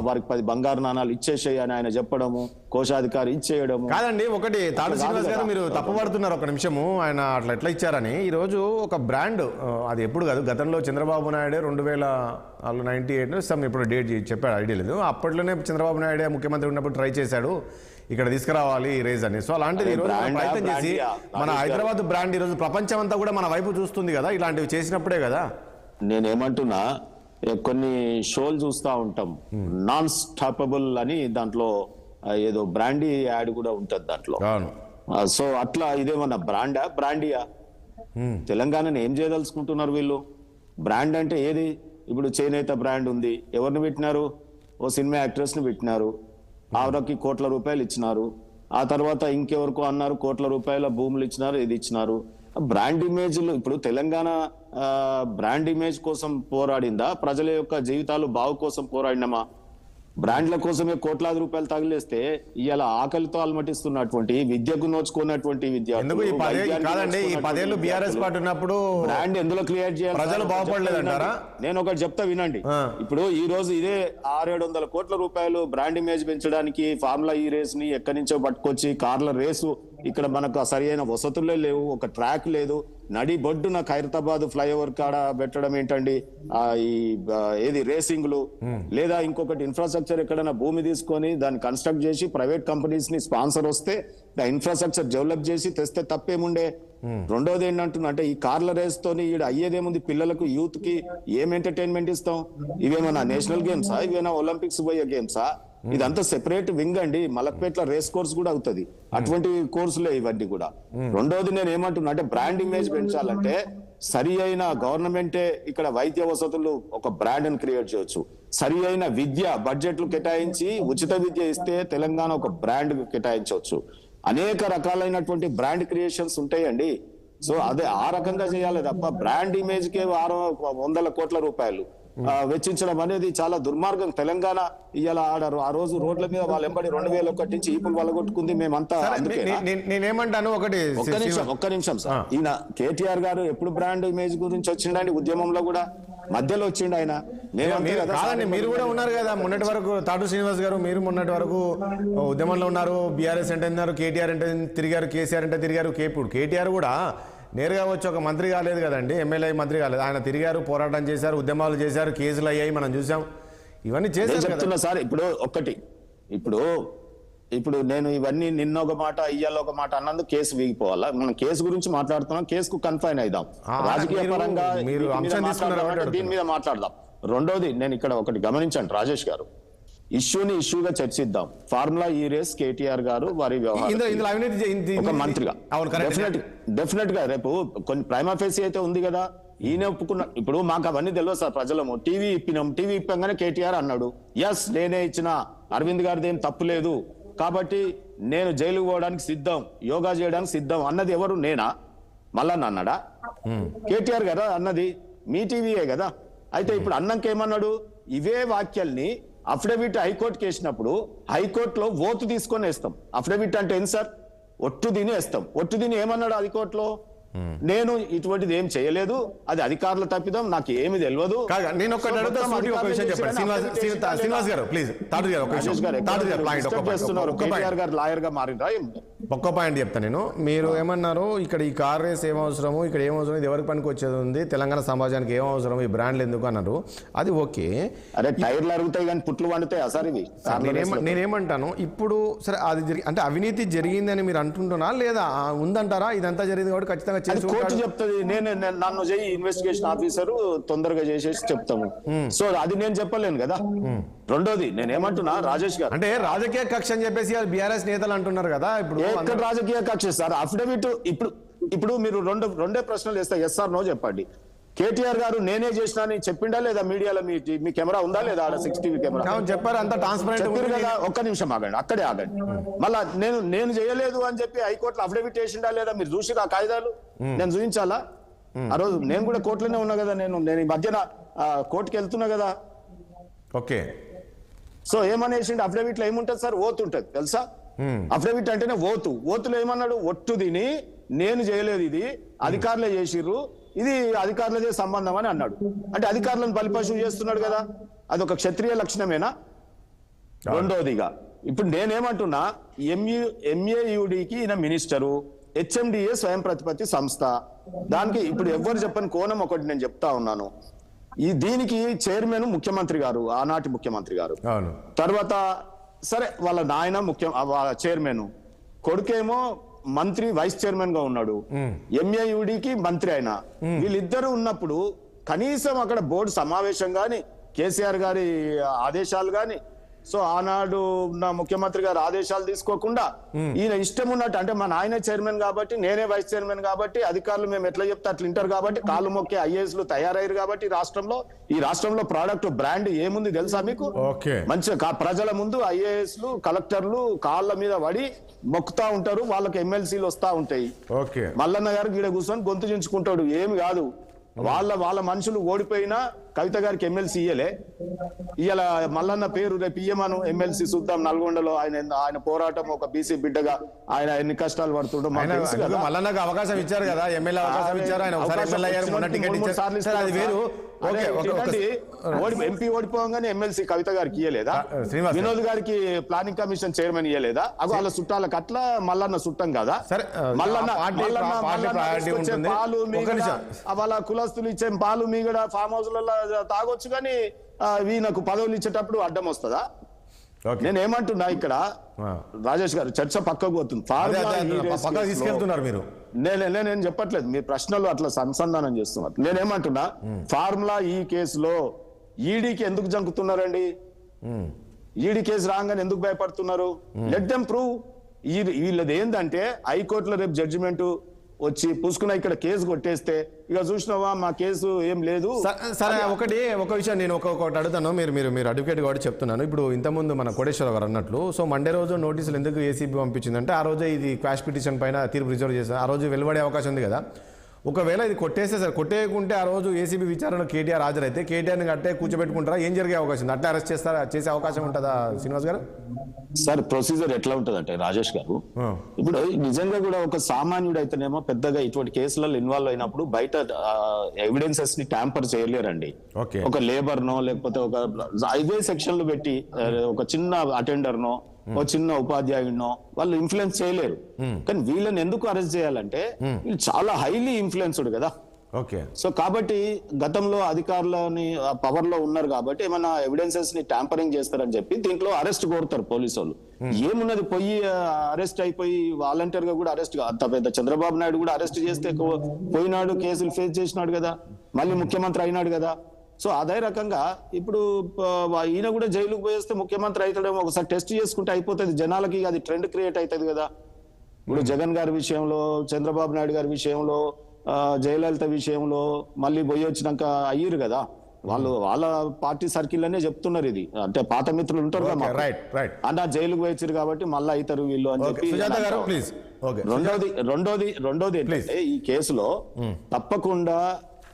Speaker 4: వారికి 10 బంగారు నాణాలు ఇచ్చేసేయి అని ఆయన చెప్పడము, కోశాధికారి ఇచ్చేయడము.
Speaker 1: కాదండి, ఒకటి తాడు శ్రీనివాస్ గారు మీరు తప్పుపడుతున్నారు ఒక నిమిషము. ఆయన అట్లా ఎట్లా ఇచ్చారని ఈ రోజు ఒక బ్రాండ్, అది ఎప్పుడు కాదు, గతంలో చంద్రబాబు నాయుడే 2098 ఇప్పుడు డేట్ చెప్పాడు, ఐడియా లేదు. అప్పట్లోనే చంద్రబాబు నాయుడే ముఖ్యమంత్రి ఉన్నప్పుడు ట్రై చేశాడు ఇక్కడ తీసుకురావాలి ఈ రేజ్ అని. సో అలాంటిది ఈ రోజు ప్రయత్నం చేసి మన హైదరాబాద్ బ్రాండ్ ఈ రోజు ప్రపంచం అంతా కూడా మన వైపు చూస్తుంది కదా, ఇలాంటివి చేసినప్పుడే కదా.
Speaker 4: నేనేమంటున్నా, కొన్ని షోలు చూస్తా ఉంటాం, నాన్ స్టాపబుల్ అని, దాంట్లో ఏదో బ్రాండీ యాడ్ కూడా ఉంటది దాంట్లో. సో అట్లా ఇదేమన్నా బ్రాండియా? తెలంగాణని ఏం చేయదలుచుకుంటున్నారు వీళ్ళు? బ్రాండ్ అంటే ఏది? ఇప్పుడు చేనేత బ్రాండ్ ఉంది, ఎవరిని పెట్టినారు? ఓ సినిమా యాక్ట్రెస్ ని పెట్టినారు, ఆవిడకి కోట్ల రూపాయలు ఇచ్చినారు. ఆ తర్వాత ఇంకెవరికో అన్నారు కోట్ల రూపాయల భూములు ఇచ్చినారు, ఇది ఇచ్చినారు. బ్రాండ్ ఇమేజ్లు, ఇప్పుడు తెలంగాణ బ్రాండ్ ఇమేజ్ కోసం పోరాడిందా, ప్రజల యొక్క జీవితాలు బాగు కోసం పోరాడినామా? బ్రాండ్ల కోసమే కోట్లాది రూపాయలు తగిలేస్తే ఇవాళ ఆకలితో అలమటిస్తున్నటువంటి, విద్యకు నోచుకున్నటువంటి విద్యార్థులు,
Speaker 1: ఈ 10 ఏళ్ళు బీఆర్ఎస్ పార్టీ ఉన్నప్పుడు
Speaker 4: బ్రాండ్ ఎందులో క్రియేట్ చేయాలి?
Speaker 1: ప్రజలు బాగుపడలేదంటారా?
Speaker 4: నేను ఒకటి చెప్తా వినండి. ఇప్పుడు ఈ రోజు ఇదే 600-700 కోట్ల రూపాయలు బ్రాండ్ ఇమేజ్ పెంచడానికి ఫార్ములా ఈ రేస్ ని ఎక్కడి నుంచో పట్టుకొచ్చి, కార్ల రేసు ఇక్కడ మనకు సరి అయిన వసతులే లేవు, ఒక ట్రాక్ లేదు, నడి బొడ్డున ఖైరతాబాద్ ఫ్లైఓవర్ కాడ పెట్టడం ఏంటండి ఏది రేసింగ్లు? లేదా ఇంకొకటి ఇన్ఫ్రాస్ట్రక్చర్ ఎక్కడైనా భూమి తీసుకొని దాన్ని కన్స్ట్రక్ట్ చేసి ప్రైవేట్ కంపెనీస్ ని స్పాన్సర్ వస్తే ఇన్ఫ్రాస్ట్రక్చర్ డెవలప్ చేసి తెస్తే తప్పేముండే? రెండోది ఏంటంటున్నా అంటే ఈ కార్ల రేస్ తోని ఈడ అయ్యేదేముంది? పిల్లలకు యూత్ కి ఏం ఎంటర్టైన్మెంట్ ఇస్తాం? ఇవేమన్నా నేషనల్ గేమ్సా? ఇవేనా ఒలింపిక్స్ పోయే గేమ్సా? ఇదంతా సెపరేట్ వింగ్ అండి. మలక్పేట్ల రేస్ కోర్స్ కూడా అవుతుంది, అటువంటి కోర్సులే ఇవన్నీ కూడా. రెండోది నేను ఏమంటున్నా అంటే బ్రాండ్ ఇమేజ్ పెంచాలంటే సరి అయిన గవర్నమెంటే ఇక్కడ వైద్య వసతులు ఒక బ్రాండ్ ని క్రియేట్ చేయొచ్చు. సరి అయిన విద్య బడ్జెట్లు కేటాయించి ఉచిత విద్య ఇస్తే తెలంగాణ ఒక బ్రాండ్ కేటాయించవచ్చు. అనేక రకాలైనటువంటి బ్రాండ్ క్రియేషన్స్ ఉంటాయండి. సో అదే ఆ రకంగా చేయాలి తప్ప బ్రాండ్ ఇమేజ్ కే 100 కోట్ల రూపాయలు వెచ్చించడం అనేది చాలా దుర్మార్గం. తెలంగాణ ఇవాళ ఆడారు ఆ రోజు రోడ్ల మీద వాళ్ళు ఎంబడి 2001 నుంచి ఈపులు వలగొట్టుకుంది మేమంతా.
Speaker 1: నేనేమంటాను
Speaker 4: ఒక్క నిమిషం సార్, ఈయన కేటీఆర్ గారు ఎప్పుడు బ్రాండ్ ఇమేజ్ గురించి వచ్చిండండి, ఉద్యమంలో కూడా మధ్యలో వచ్చిండు ఆయన.
Speaker 1: కాదండి, మీరు కూడా ఉన్నారు కదా మొన్నటి వరకు. తాటు శ్రీనివాస్ గారు మీరు మొన్నటి వరకు ఉద్యమంలో ఉన్నారు. బీఆర్ఎస్ అంటే తిన్నారు, కేటీఆర్ అంటే తిరిగారు, కేసీఆర్ అంటే తిరిగారు. ఇప్పుడు కేటీఆర్ కూడా నేరుగా వచ్చి ఒక మంత్రి కాలేదు కదండి, ఎమ్మెల్యే మంత్రి కాలేదు. ఆయన తిరిగారు, పోరాటం చేశారు, ఉద్యమాలు చేశారు, కేసులు అయ్యాయి, మనం చూసాం. ఇవన్నీ చేస్తున్నా
Speaker 4: సార్. ఇప్పుడు నేను ఇవన్నీ నిన్న ఒక మాట ఇయ్యాల ఒక మాట అన్నందుకు కేసు వీగిపోవాలా? మనం కేసు గురించి మాట్లాడుతున్నాం, కేసుకు కన్ఫైన్ అయిదాం. రాజకీయ పరంగా దీని మీద మాట్లాడదాం. రెండోది నేను ఇక్కడ ఒకటి గమనించండి రాజేష్ గారు, ఇష్యూగా చర్చిద్దాం. ఫార్ములా ఈ రేస్ కేటీఆర్ గారు వారి వ్యవహారం ఒక మంత్రిగా డెఫినెట్ గా రేపు కొన్ని ప్రైమా ఫేసి అయితే ఉంది కదా, ఈయన ఒప్పుకున్న. ఇప్పుడు మాకు అవన్నీ తెలియదు సార్, ప్రజలము టీవీ ఇప్పంగానే కేటీఆర్ అన్నాడు, ఎస్ నేనే ఇచ్చిన, అరవింద్ గారిది ఏం తప్పు లేదు, కాబట్టి నేను జైలుకు పోవడానికి సిద్ధం, యోగా చేయడానికి సిద్ధం అన్నది ఎవరు? నేనా? మల్లన్న అన్నాడా? కేటీఆర్ గారా అన్నది? మీ టీవీయే కదా. అయితే ఇప్పుడు అన్నంకేమన్నాడు? ఇవే వాక్యాల్ని అఫిడవిట్ హైకోర్టుకి వేసినప్పుడు హైకోర్టులో ఓతు తీసుకొని వేస్తాం. అఫిడవిట్ అంటే ఏంటి సార్? ఒట్టు దీని వేస్తాం. ఒట్టు దీని ఏమన్నాడు హైకోర్టులో? నేను ఇటువంటిది ఏం చేయలేదు, అది అధికారుల తప్పిదం, నాకు ఏమి తెలియదు.
Speaker 1: నేను శ్రీనివాస్ గారు ప్లీజ్,
Speaker 4: లాయర్ గా మారిందా?
Speaker 1: ఒక్క పాయింట్ చెప్తాను నేను. మీరు ఏమన్నారు, ఇక్కడ ఈ కార్ రేస్ ఏం అవసరము, ఇక్కడ ఏం అవసరం, ఇది ఎవరికి పనికి వచ్చేది ఉంది, తెలంగాణ సమాజానికి ఏం అవసరం, ఈ బ్రాండ్లు ఎందుకు అన్నారు. అది ఓకే,
Speaker 4: అరే టైర్లు అరుగుతాయి కానీ పుట్లు వండుతాయి సార్ ఇవి.
Speaker 1: నేనేమంటాను ఇప్పుడు, సరే అది అంటే అవినీతి జరిగిందని మీరు అంటుంటున్నా లేదా ఉందంటారా? ఇదంతా జరిగింది కాబట్టి ఖచ్చితంగా
Speaker 4: కోర్టు చెప్తుంది, నన్ను చేయి ఇన్వెస్టిగేషన్ ఆఫీసర్ తొందరగా చేసేసి చెప్తాము. సో అది నేను చెప్పలేను కదా. రెండోది నేనేమంటున్నా రాజేష్ గారు,
Speaker 1: అంటే రాజకీయ కక్ష అని చెప్పేసి బీఆర్ఎస్ నేతలు అంటున్నారు కదా. ఇప్పుడు
Speaker 4: ఎక్కడ రాజకీయ కక్ష సార్? అఫిడవిట్ ఇప్పుడు మీరు రెండే ప్రశ్నలు వేస్తా, ఎస్ ఆర్ నో చెప్పండి. కేటీఆర్ గారు నేనే చేసినా అని చెప్పిండా లేదా? మీడియాలో మీ కెమెరా ఉందా లేదా? 6 టీవీ కెమెరా
Speaker 1: చెప్పారు, అంత ట్రాన్స్పరెంట్
Speaker 4: కదా. ఒక్క నిమిషం ఆగండి, అక్కడే ఆగండి. మళ్ళా నేను చేయలేదు అని చెప్పి హైకోర్టులో అఫిడవిట్ చేసిండా లేదా? మీరు చూసి ఆ కాగితాలు నేను చూపించాలా? ఆ రోజు నేను కూడా కోర్టులోనే ఉన్నా కదా, నేను ఈ మధ్యన కోర్టుకి వెళ్తున్నా కదా.
Speaker 1: ఓకే,
Speaker 4: సో ఏమనేసిండు అఫిడవిట్ లో ఏముంటది సార్? ఓతు ఉంటది తెలుసా? అఫిడవిట్ అంటేనే ఓతులో ఏమన్నాడు? ఒట్టు దీని నేను చేయలేదు, ఇది అధికారులే చేసిర్రు, ఇది అధికారులదే సంబంధం అని అన్నాడు. అంటే అధికారులను బలిపశువు చేస్తున్నాడు కదా, అదొక క్షత్రియ లక్షణమేనా? రెండోదిగా ఇప్పుడు నేనేమంటున్నా, ఎంఏయుడికి ఈయన మినిస్టరు, హెచ్ఎండిఏ స్వయం ప్రతిపత్తి సంస్థ, దానికి ఇప్పుడు ఎవ్వరు చెప్పని కోణం ఒకటి నేను చెప్తా ఉన్నాను. దీనికి చైర్మన్ ముఖ్యమంత్రి గారు, ఆనాటి ముఖ్యమంత్రి గారు. తర్వాత సరే వాళ్ళ నాయన చైర్మన్, కొడుకేమో మంత్రి వైస్ చైర్మన్ గా ఉన్నాడు, ఎంఏయుడికి మంత్రి అయినా. వీళ్ళిద్దరు ఉన్నప్పుడు కనీసం అక్కడ బోర్డు సమావేశం గాని, కేసీఆర్ గారి ఆదేశాలు గాని, సో ఆనాడు నా ముఖ్యమంత్రి గారు ఆదేశాలు తీసుకోకుండా ఈయన ఇష్టం ఉన్నట్టు, అంటే మా నాయన చైర్మన్ కాబట్టి, నేనే వైస్ చైర్మన్ కాబట్టి, అధికారులు మేము ఎట్లా చెప్తే అట్లా వింటారు కాబట్టి, కాళ్ళు మొక్కే ఐఏఎస్లు తయారయ్యారు కాబట్టి ఈ రాష్ట్రంలో ప్రోడక్ట్ బ్రాండ్ ఏముంది తెలుసా మీకు? మంచిగా ప్రజల ముందు ఐఏఎస్లు కలెక్టర్లు కాళ్ళ మీద పడి మొక్కుతా ఉంటారు, వాళ్ళకి ఎమ్మెల్సీలు వస్తా ఉంటాయి. మల్లన్న గారు గీడ కూర్చొని గొంతు చించుకుంటాడు, ఏమి కాదు. వాళ్ళ మనుషులు ఓడిపోయినా కవిత గారికి ఎమ్మెల్సీ ఇయ్యలే. ఇవాళ మల్లన్న పేరు రేపు ఇయ్యమను ఎమ్మెల్సీ చూద్దాం నల్గొండలో. ఆయన పోరాటం ఒక బీసీ బిడ్డగా ఆయన ఎన్ని కష్టాలు పడుతుండో
Speaker 1: మల్లన్నకు అవకాశం ఇచ్చారు కదా, ఎమ్మెల్యే అవకాశం ఇచ్చారు, ఆయన
Speaker 4: ఎంపీ ఓడిపోగానే ఎమ్మెల్సీ కవిత గారికి ఇయ్యలేదా? వినోద్ గారికి ప్లానింగ్ కమిషన్ చైర్మన్ ఇయ్యలేదా? అగో వాళ్ళ చుట్టాలకు అట్లా మల్లన్న చుట్టం కదా. పాలు వాళ్ళ కులస్తులు ఇచ్చే పాలు మీగడ ఫామ్ హౌస్ లలో తాగొచ్చు, కానీ వీళ్ళకు పదవులు ఇచ్చేటప్పుడు అడ్డం వస్తుందా? నేనేమంటున్నా ఇక్కడ రాజేష్ గారు, చర్చ పక్కకు పోతుంది. నేను చెప్పట్లేదు, మీ ప్రశ్నలు అట్లా అనుసంధానం చేస్తున్నారు. నేనేమంటున్నా, ఫార్ములా ఈ కేసులో ఈడీకి ఎందుకు జంకుతున్నారండి? ఈడీ కేసు రాగానే ఎందుకు భయపడుతున్నారు? Let them prove. వీళ్ళది ఏంటంటే హైకోర్టులో రేపు జడ్జిమెంట్ వచ్చి పుసుకున్న ఇక్కడ కేసు కొట్టేస్తే ఇక చూసినావా మా కేసు ఏం లేదు.
Speaker 1: సరే, ఒక విషయం నేను ఒకటి అడుగుతాను, మీరు అడ్వకేట్ కాబట్టి చెప్తున్నాను. ఇప్పుడు ఇంతకుముందు మన కోటేశ్వర గారు అన్నట్లు, సో మండే రోజు నోటీసులు ఎందుకు ఏసీబీ పంపించిందంటే, ఆ రోజే ఇది క్వాష్ పిటిషన్ పైన తీర్పు రిజర్వ్ చేశారు, ఆ రోజు వెలువడే అవకాశం ఉంది కదా. ఒకవేళ ఇది కొట్టేస్తే సార్, కొట్టేయకుంటే ఆ రోజు ఏసీబీ విచారణ కేటీఆర్ హాజరైతే కేటీఆర్ని అట్టే కూర్చోబెట్టుకుంటారా? ఏం జరిగే అవకాశం ఉంది? అట్లా అరెస్ట్ చేసే అవకాశం ఉంటుందా శ్రీనివాస్ గారు?
Speaker 4: సార్ ప్రొసీజర్ ఎట్లా ఉంటదంటే రాజేష్ గారు, ఇప్పుడు నిజంగా కూడా ఒక సామాన్యుడు అయితేనేమో పెద్దగా ఇటువంటి కేసులలో ఇన్వాల్వ్ అయినప్పుడు బయట ఎవిడెన్సెస్ ని ట్యాంపర్ చేయలేరండి.
Speaker 1: ఓకే.
Speaker 4: ఒక లేబర్ నో లేకపోతే ఒక 5 సెక్షన్లు పెట్టి ఒక చిన్న అటెండర్ నో ఒక చిన్న ఉపాధ్యాయుడినో వాళ్ళు ఇన్ఫ్లుయెన్స్ చేయలేరు. కానీ వీళ్ళని ఎందుకు అరెస్ట్ చేయాలంటే వీళ్ళు చాలా హైలీ ఇన్ఫ్లుయెన్స్డ్ కదా.
Speaker 1: ఓకే.
Speaker 4: సో కాబట్టి గతంలో అధికారులని పవర్ లో ఉన్నారు కాబట్టి ఏమైనా ఎవిడెన్సెస్ ని ట్యాంపరింగ్ చేస్తారని చెప్పి దీంట్లో అరెస్ట్ కోరుతారు పోలీసు వాళ్ళు. ఏమున్నది, పోయి అరెస్ట్ అయిపోయి వాలంటీర్ గా కూడా అరెస్ట్, అంత పెద్ద చంద్రబాబు నాయుడు కూడా అరెస్ట్ చేస్తే పోయినాడు, కేసులు ఫేస్ చేసినాడు కదా, మళ్ళీ ముఖ్యమంత్రి అయినాడు కదా. సో అదే రకంగా ఇప్పుడు ఈయన కూడా జైలుకు పోయేస్తే ముఖ్యమంత్రి అవుతాడేమో, ఒకసారి టెస్ట్ చేసుకుంటే అయిపోతుంది, జనాలకి అది ట్రెండ్ క్రియేట్ అవుతుంది కదా. ఇప్పుడు జగన్ గారి విషయంలో, చంద్రబాబు నాయుడు గారి విషయంలో, జయలలిత విషయంలో మళ్ళీ పోయి వచ్చినాక అయ్యారు కదా వాళ్ళు, వాళ్ళ పార్టీ సర్కిల్ అనే చెప్తున్నారు. ఇది అంటే పాత మిత్రులు ఉంటారు కదా, అన్న జైలుకు పోయించారు కాబట్టి మళ్ళీ అవుతారు వీళ్ళు అని చెప్పి. రెండోది ఏంటంటే ఈ కేసులో తప్పకుండా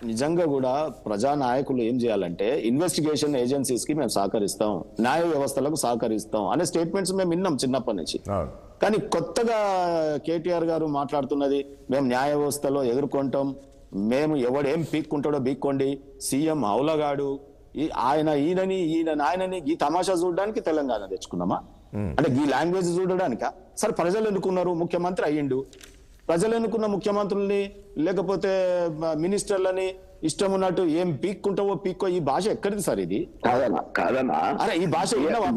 Speaker 4: నిజంగా కూడా ప్రజా నాయకులు ఏం చేయాలంటే ఇన్వెస్టిగేషన్ ఏజెన్సీస్ కి మేము సహకరిస్తాం, న్యాయ వ్యవస్థలకు సహకరిస్తాం అనే స్టేట్మెంట్స్ మేము విన్నాం చిన్నప్పటి నుంచి. కానీ కొత్తగా కేటీఆర్ గారు మాట్లాడుతున్నది మేము న్యాయ వ్యవస్థలో ఎదుర్కొంటాం, మేము ఎవడేం పీక్కుంటాడో పీక్కోండి, సీఎం హౌలగాడు, ఈయన నాయనని ఈ తమాషా చూడడానికి తెలంగాణ తెచ్చుకున్నామా? అంటే ఈ లాంగ్వేజ్ చూడడానిక? సరే ప్రజలు ఎన్నుకున్నారు, ముఖ్యమంత్రి అయ్యిండు, ప్రజలు ఎన్నుకున్న ముఖ్యమంత్రుల్ని లేకపోతే మినిస్టర్లని ఇష్టం ఉన్నట్టు ఏం పీక్కుంటావో పీక్కో, ఈ భాష ఎక్కడిది సార్? ఇది
Speaker 3: కాదన్నా,
Speaker 4: అరే ఈ భాష విన్నావా?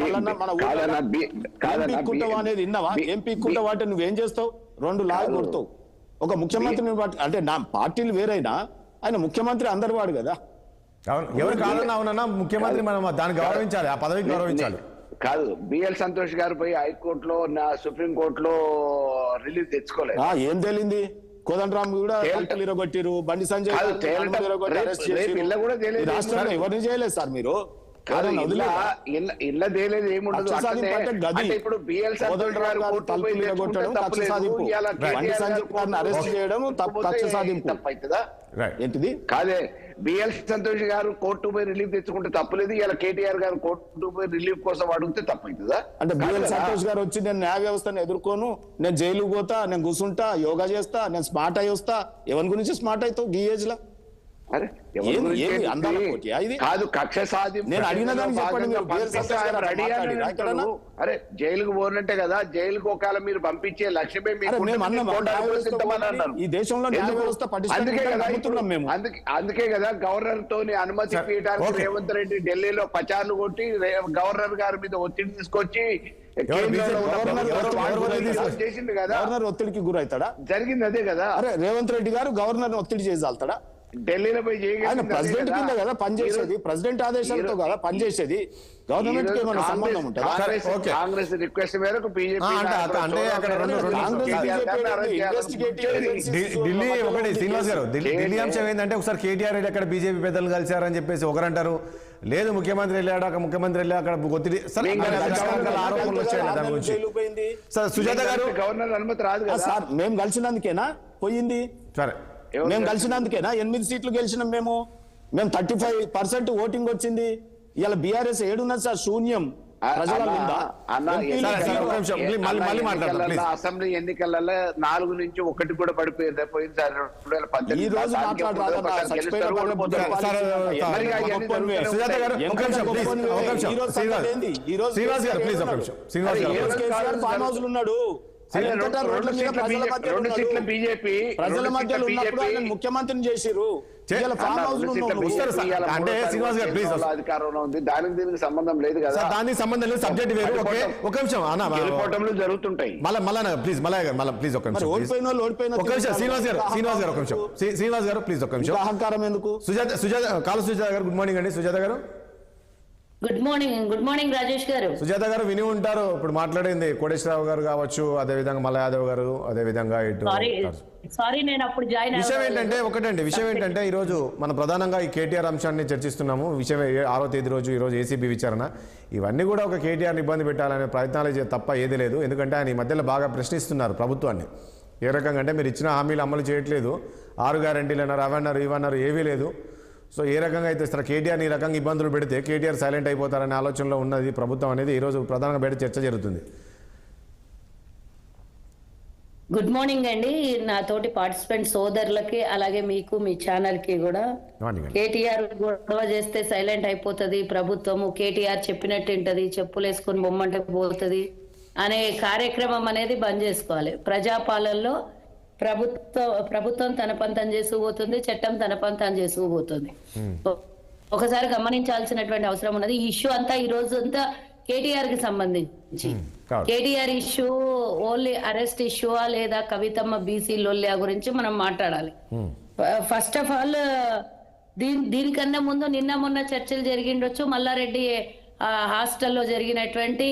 Speaker 4: పీక్కుంటావా అనేది విన్నావా? ఏం పీక్కుంటావా అంటే నువ్వేం చేస్తావు? 2 లాగ్ కొడతావు. ఒక ముఖ్యమంత్రిని అంటే నా పార్టీలు వేరైనా ఆయన ముఖ్యమంత్రి అందరి వాడు కదా.
Speaker 1: ఎవరు కాదన్నా అవునన్నా, ముఖ్యమంత్రి మనం దాన్ని గౌరవించాలి, ఆ పదవికి గౌరవించాలి.
Speaker 3: కాదు, బిఎల్ సంతోష్ గారు పోయి హైకోర్టులో సుప్రీం కోర్టులో రిలీఫ్ తెచ్చుకోలేదు.
Speaker 4: ఏం తేలింది? కోదండరామ్ కూడా కొట్టిరు, బండి సంజయ్ రాష్ట్రంలో ఎవరిని చేయలేదు సార్ మీరు.
Speaker 3: ఇళ్ళ తేలేదు ఏముండదు. ఇప్పుడు బిఎల్ సంతోష్ గారు
Speaker 4: అరెస్ట్ చేయడం కక్ష సాధింపు
Speaker 3: తప్పవుతుందా?
Speaker 4: ఏంటిది?
Speaker 3: కాదే, బిఎల్ సంతోష్ గారు కోర్టు పోయి రిలీఫ్ తెచ్చుకుంటే తప్పలేదు, ఇలా కేటీఆర్ గారు కోర్టు పోయి రిలీఫ్ కోసం అడిగితే తప్పవుతుందా?
Speaker 4: అంటే బిఎల్ సంతోష్ గారు వచ్చి నేను న్యాయ వ్యవస్థను ఎదుర్కోను, నేను జైలుకు పోతా, నేను కూర్చుంటా, యోగా చేస్తా, నేను స్మార్ట్ అయి వస్తా. ఎవరి గురించి స్మార్ట్ అవుతావు ఈ ఏజ్ లో?
Speaker 3: కాదు, కక్ష సాధింపు.
Speaker 4: నేను అడిగిన దానికి చెప్పండి.
Speaker 3: అరే జైలుకు పోనంటే కదా, జైలుకు ఒకవేళ మీరు పంపించే లక్ష్యమే
Speaker 4: ఈ దేశంలో
Speaker 3: అందుకే కదా గవర్నర్ తోని అనుమతి పీయడానికి రేవంత్ రెడ్డి ఢిల్లీలో పచార్లు కొట్టి గవర్నర్ గారి మీద ఒత్తిడి తీసుకొచ్చి చేసిండు కదా.
Speaker 4: గవర్నర్ ఒత్తిడికి గురవుతాడా?
Speaker 3: జరిగింది అదే కదా.
Speaker 4: అరే రేవంత్ రెడ్డి గారు గవర్నర్ ఒత్తిడి చేయాల్తాడా?
Speaker 3: ఢిల్లీలో పోయి
Speaker 4: ఆయన ప్రెసిడెంట్ కింద కదా పనిచేసేది, ప్రెసిడెంట్ ఆదేశాలతో కదా పనిచేసేది. గవర్నమెంట్ కి ఏమైనా సంబంధం ఉంటుందా?
Speaker 3: కాంగ్రెస్ రిక్వెస్ట్ మేరకు
Speaker 1: ఢిల్లీ ఒకటి శ్రీనివాస్ గారు, ఢిల్లీ అంశం ఏంటంటే ఒకసారి కేటీఆర్ రెడ్డి అక్కడ బీజేపీ పెద్దలు కలిశారని చెప్పేసి ఒకరంటారు, లేదు ముఖ్యమంత్రి వెళ్ళాడు, అక్కడ ముఖ్యమంత్రి వెళ్ళి అక్కడ ఒత్తిడి ఆరోపణలు వచ్చాయి దాని గురించి. సార్ సుజాత గారు,
Speaker 3: గవర్నర్ అనుమతి రాదు కదా
Speaker 4: సార్. మేము కలిసినందుకేనా పోయింది?
Speaker 1: సరే
Speaker 4: మేము కలిసినందుకేనా 8 సీట్లు గెలిచినాం. మేము 35% ఓటింగ్ వచ్చింది. ఇలా బీఆర్ఎస్ ఏడున్నది సార్, శూన్యం.
Speaker 3: అసెంబ్లీ ఎన్నికలలో 4 నుంచి 1 కూడా పడిపోయింది సార్.
Speaker 4: 2024 ఉన్నాడు. ప్రజల మధ్యలో ఉన్నప్పుడు ఆయన ముఖ్యమంత్రిని చేసిరు.
Speaker 1: అంటే శ్రీనివాస్ గారు ప్లీజ్,
Speaker 3: అధికారంలో ఉంది, దానికి దీనికి సంబంధం లేదు కదా.
Speaker 1: దానికి సంబంధం లేదు, సబ్జెక్ట్ వేరు. ఒక నిమిషం
Speaker 3: గెలుపోవటంలో జరుగుతుంటాయి.
Speaker 1: ప్లీజ్ ప్లీజ్ ఒక నిమిషం శ్రీనివాస్ గారు ప్లీజ్ ఒక నిమిషం.
Speaker 4: అహంకారం ఎందుకు?
Speaker 1: సుజాత గారు గుడ్ మార్నింగ్ అండి. సుజాత గారు
Speaker 5: గుడ్ మార్నింగ్ రాజేష్ గారు.
Speaker 1: సుజాత గారు విని ఉంటారు ఇప్పుడు మాట్లాడింది కోటేశ్వరరావు గారు కావచ్చు, అదే విధంగా మల్ల యాదవ్ గారు, అదే విధంగా విషయం ఏంటంటే ఈ రోజు మనం ప్రధానంగా ఈ కేటీఆర్ అంశాన్ని చర్చిస్తున్నాము. విషయం 6వ తేదీ రోజు ఈ రోజు ఏసీబీ విచారణ. ఇవన్నీ కూడా ఒక కేటీఆర్ని ఇబ్బంది పెట్టాలనే ప్రయత్నాలు తప్ప ఏది లేదు. ఎందుకంటే ఆయన ఈ మధ్యలో బాగా ప్రశ్నిస్తున్నారు ప్రభుత్వాన్ని. ఏ రకంగా అంటే మీరు ఇచ్చిన హామీలు అమలు చేయట్లేదు, 6 గ్యారెంటీలు అన్నారు, అవన్నారు ఇవన్నారు, ఏవీ లేదు. సో ఏ రకంగా అయితే ఇస్తారు? కేటీఆర్ ఈ రకంగా ఇబ్బందులు పెడితే కేటీఆర్ సైలెంట్ అయిపోతారనే ఆలోచనలో ఉన్నది ప్రభుత్వం అనేది ఈరోజు ప్రధానంగా బయట చర్చ జరుగుతుంది.
Speaker 5: గుడ్ మార్నింగ్ అండి. నా తోటి పార్టిసిపెంట్ సోదరులకి అలాగే మీకు మీ ఛానల్ కి కూడా. కేటీఆర్ గొడవ చేస్తే సైలెంట్ అయిపోతుంది ప్రభుత్వము, కేటీఆర్ చెప్పినట్టు వింటది, చెప్పులు వేసుకొని బొమ్మంటే పోతుంది అనే కార్యక్రమం అనేది బంద్ చేసుకోవాలి. ప్రజాపాలనలో ప్రభుత్వం తన పంతం చేసుకుపోతుంది, చట్టం తన పంతం చేసుకుపోతుంది. ఒకసారి గమనించాల్సినటువంటి అవసరం ఉన్నది. ఈ ఇష్యూ అంతా ఈ రోజు అంతా కేటీఆర్ కి సంబంధించి, కేటీఆర్ ఇష్యూ ఓన్లీ అరెస్ట్ ఇష్యూవా లేదా కవితమ్మ బీసీ లొల్లియా గురించి మనం మాట్లాడాలి. ఫస్ట్ ఆఫ్ ఆల్ దీనికన్నా ముందు నిన్న మొన్న చర్చలు జరిగిండొచ్చు. మల్లారెడ్డి హాస్టల్లో జరిగినటువంటి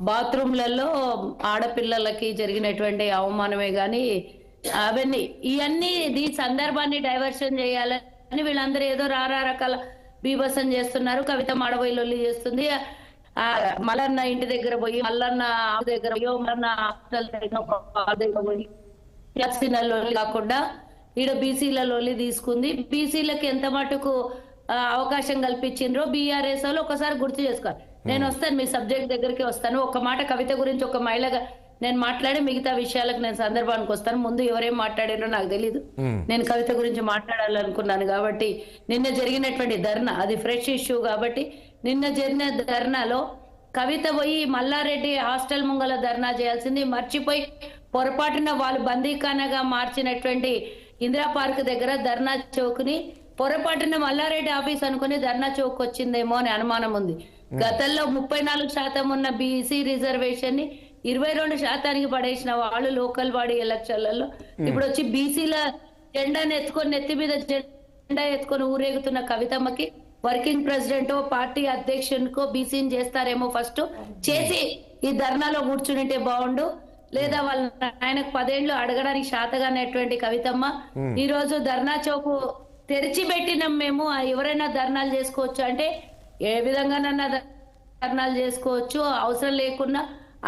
Speaker 5: బాత్రూమ్లలో ఆడపిల్లలకి జరిగినటువంటి అవమానమే గాని అవన్నీ ఇవన్నీ ఈ సందర్భాన్ని డైవర్షన్ చేయాలని వీళ్ళందరూ ఏదో రకాల బీభత్సం చేస్తున్నారు. కవిత మాడబోయి లొల్లి చేస్తుంది. మల్లన్న ఇంటి దగ్గర పోయి, మల్లన్న దగ్గర పోయి, మల్లన్న హాస్టల్ దగ్గర పోయి లొల్లి కాకుండా ఈడ బీసీల లొల్లి తీసుకుంది. బీసీలకు ఎంత మటుకు అవకాశం కల్పించిండ్రో బీఆర్ఎస్ వాళ్ళు ఒకసారి గుర్తు చేసుకోవాలి. నేను వస్తాను, మీ సబ్జెక్ట్ దగ్గరికి వస్తాను. ఒక మాట కవిత గురించి ఒక మహిళగా నేను మాట్లాడి మిగతా విషయాలకు నేను సందర్భానికి వస్తాను. ముందు ఎవరేం మాట్లాడారో నాకు తెలీదు. నేను కవిత గురించి మాట్లాడాలనుకున్నాను కాబట్టి నిన్న జరిగినటువంటి ధర్నా అది ఫ్రెష్ ఇష్యూ కాబట్టి నిన్న జరిగిన ధర్నాలో కవిత పోయి మల్లారెడ్డి హాస్టల్ ముంగల ధర్నా చేయాల్సింది మర్చిపోయి పొరపాటున వాళ్ళు బందీఖానగా మార్చినటువంటి ఇందిరా పార్క్ దగ్గర ధర్నా చౌక్ని పొరపాటున మల్లారెడ్డి ఆఫీస్ అనుకుని ధర్నా చౌక్ వచ్చిందేమో అని అనుమానం ఉంది. గతంలో 34% ఉన్న బీసీ రిజర్వేషన్ ని 22% పడేసిన వాళ్ళు లోకల్ బాడీ ఎలక్షన్లలో ఇప్పుడు వచ్చి బీసీల జెండాను ఎత్తుకొని నెత్తి మీద జెండా ఎత్తుకొని ఊరేగుతున్న కవితమ్మకి వర్కింగ్ ప్రెసిడెంట్ పార్టీ అధ్యక్షునికో బీసీని చేస్తారేమో ఫస్ట్ చేసి ఈ ధర్నాలో కూర్చుంటే బాగుండు. లేదా వాళ్ళ ఆయనకు 10 ఏళ్ళు అడగడానికి శాతగానేటువంటి కవితమ్మ ఈ రోజు ధర్నా చౌకు తెరిచి పెట్టినాం మేము, ఎవరైనా ధర్నాలు చేసుకోవచ్చు అంటే ఏ విధంగానన్నా ధర్నాలు చేసుకోవచ్చు, అవసరం లేకున్నా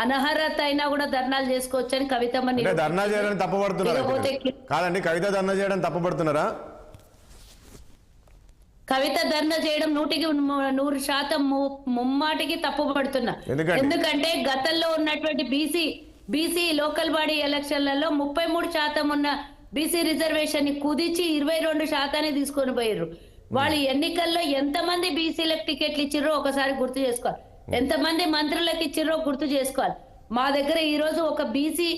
Speaker 5: అనర్హత అయినా కూడా ధర్నాలు చేసుకోవచ్చు అని కవితమ్మ
Speaker 1: ధర్నా చేయడం తప్పబడుతున్నారా? కాదండి, కవిత ధర్నా చేయడం తప్పబడుతున్నారా?
Speaker 5: కవిత ధర్నా చేయడం 100% ముమ్మాటికి తప్పుపడుతున్నా. ఎందుకంటే గతంలో ఉన్నటువంటి బీసీ లోకల్ బాడీ ఎలక్షన్లలో 33% ఉన్న బీసీ రిజర్వేషన్ ని కుదిచి 22% తీసుకొని పోయారు. వాళ్ళు ఎన్నికల్లో ఎంతమంది బీసీలకు టికెట్లు ఇచ్చిర్రో ఒకసారి గుర్తు చేసుకోవాలి, ఎంతమంది మంత్రులకు ఇచ్చిర్రో గుర్తు చేసుకోవాలి. మా దగ్గర ఈ రోజు ఒక బీసీ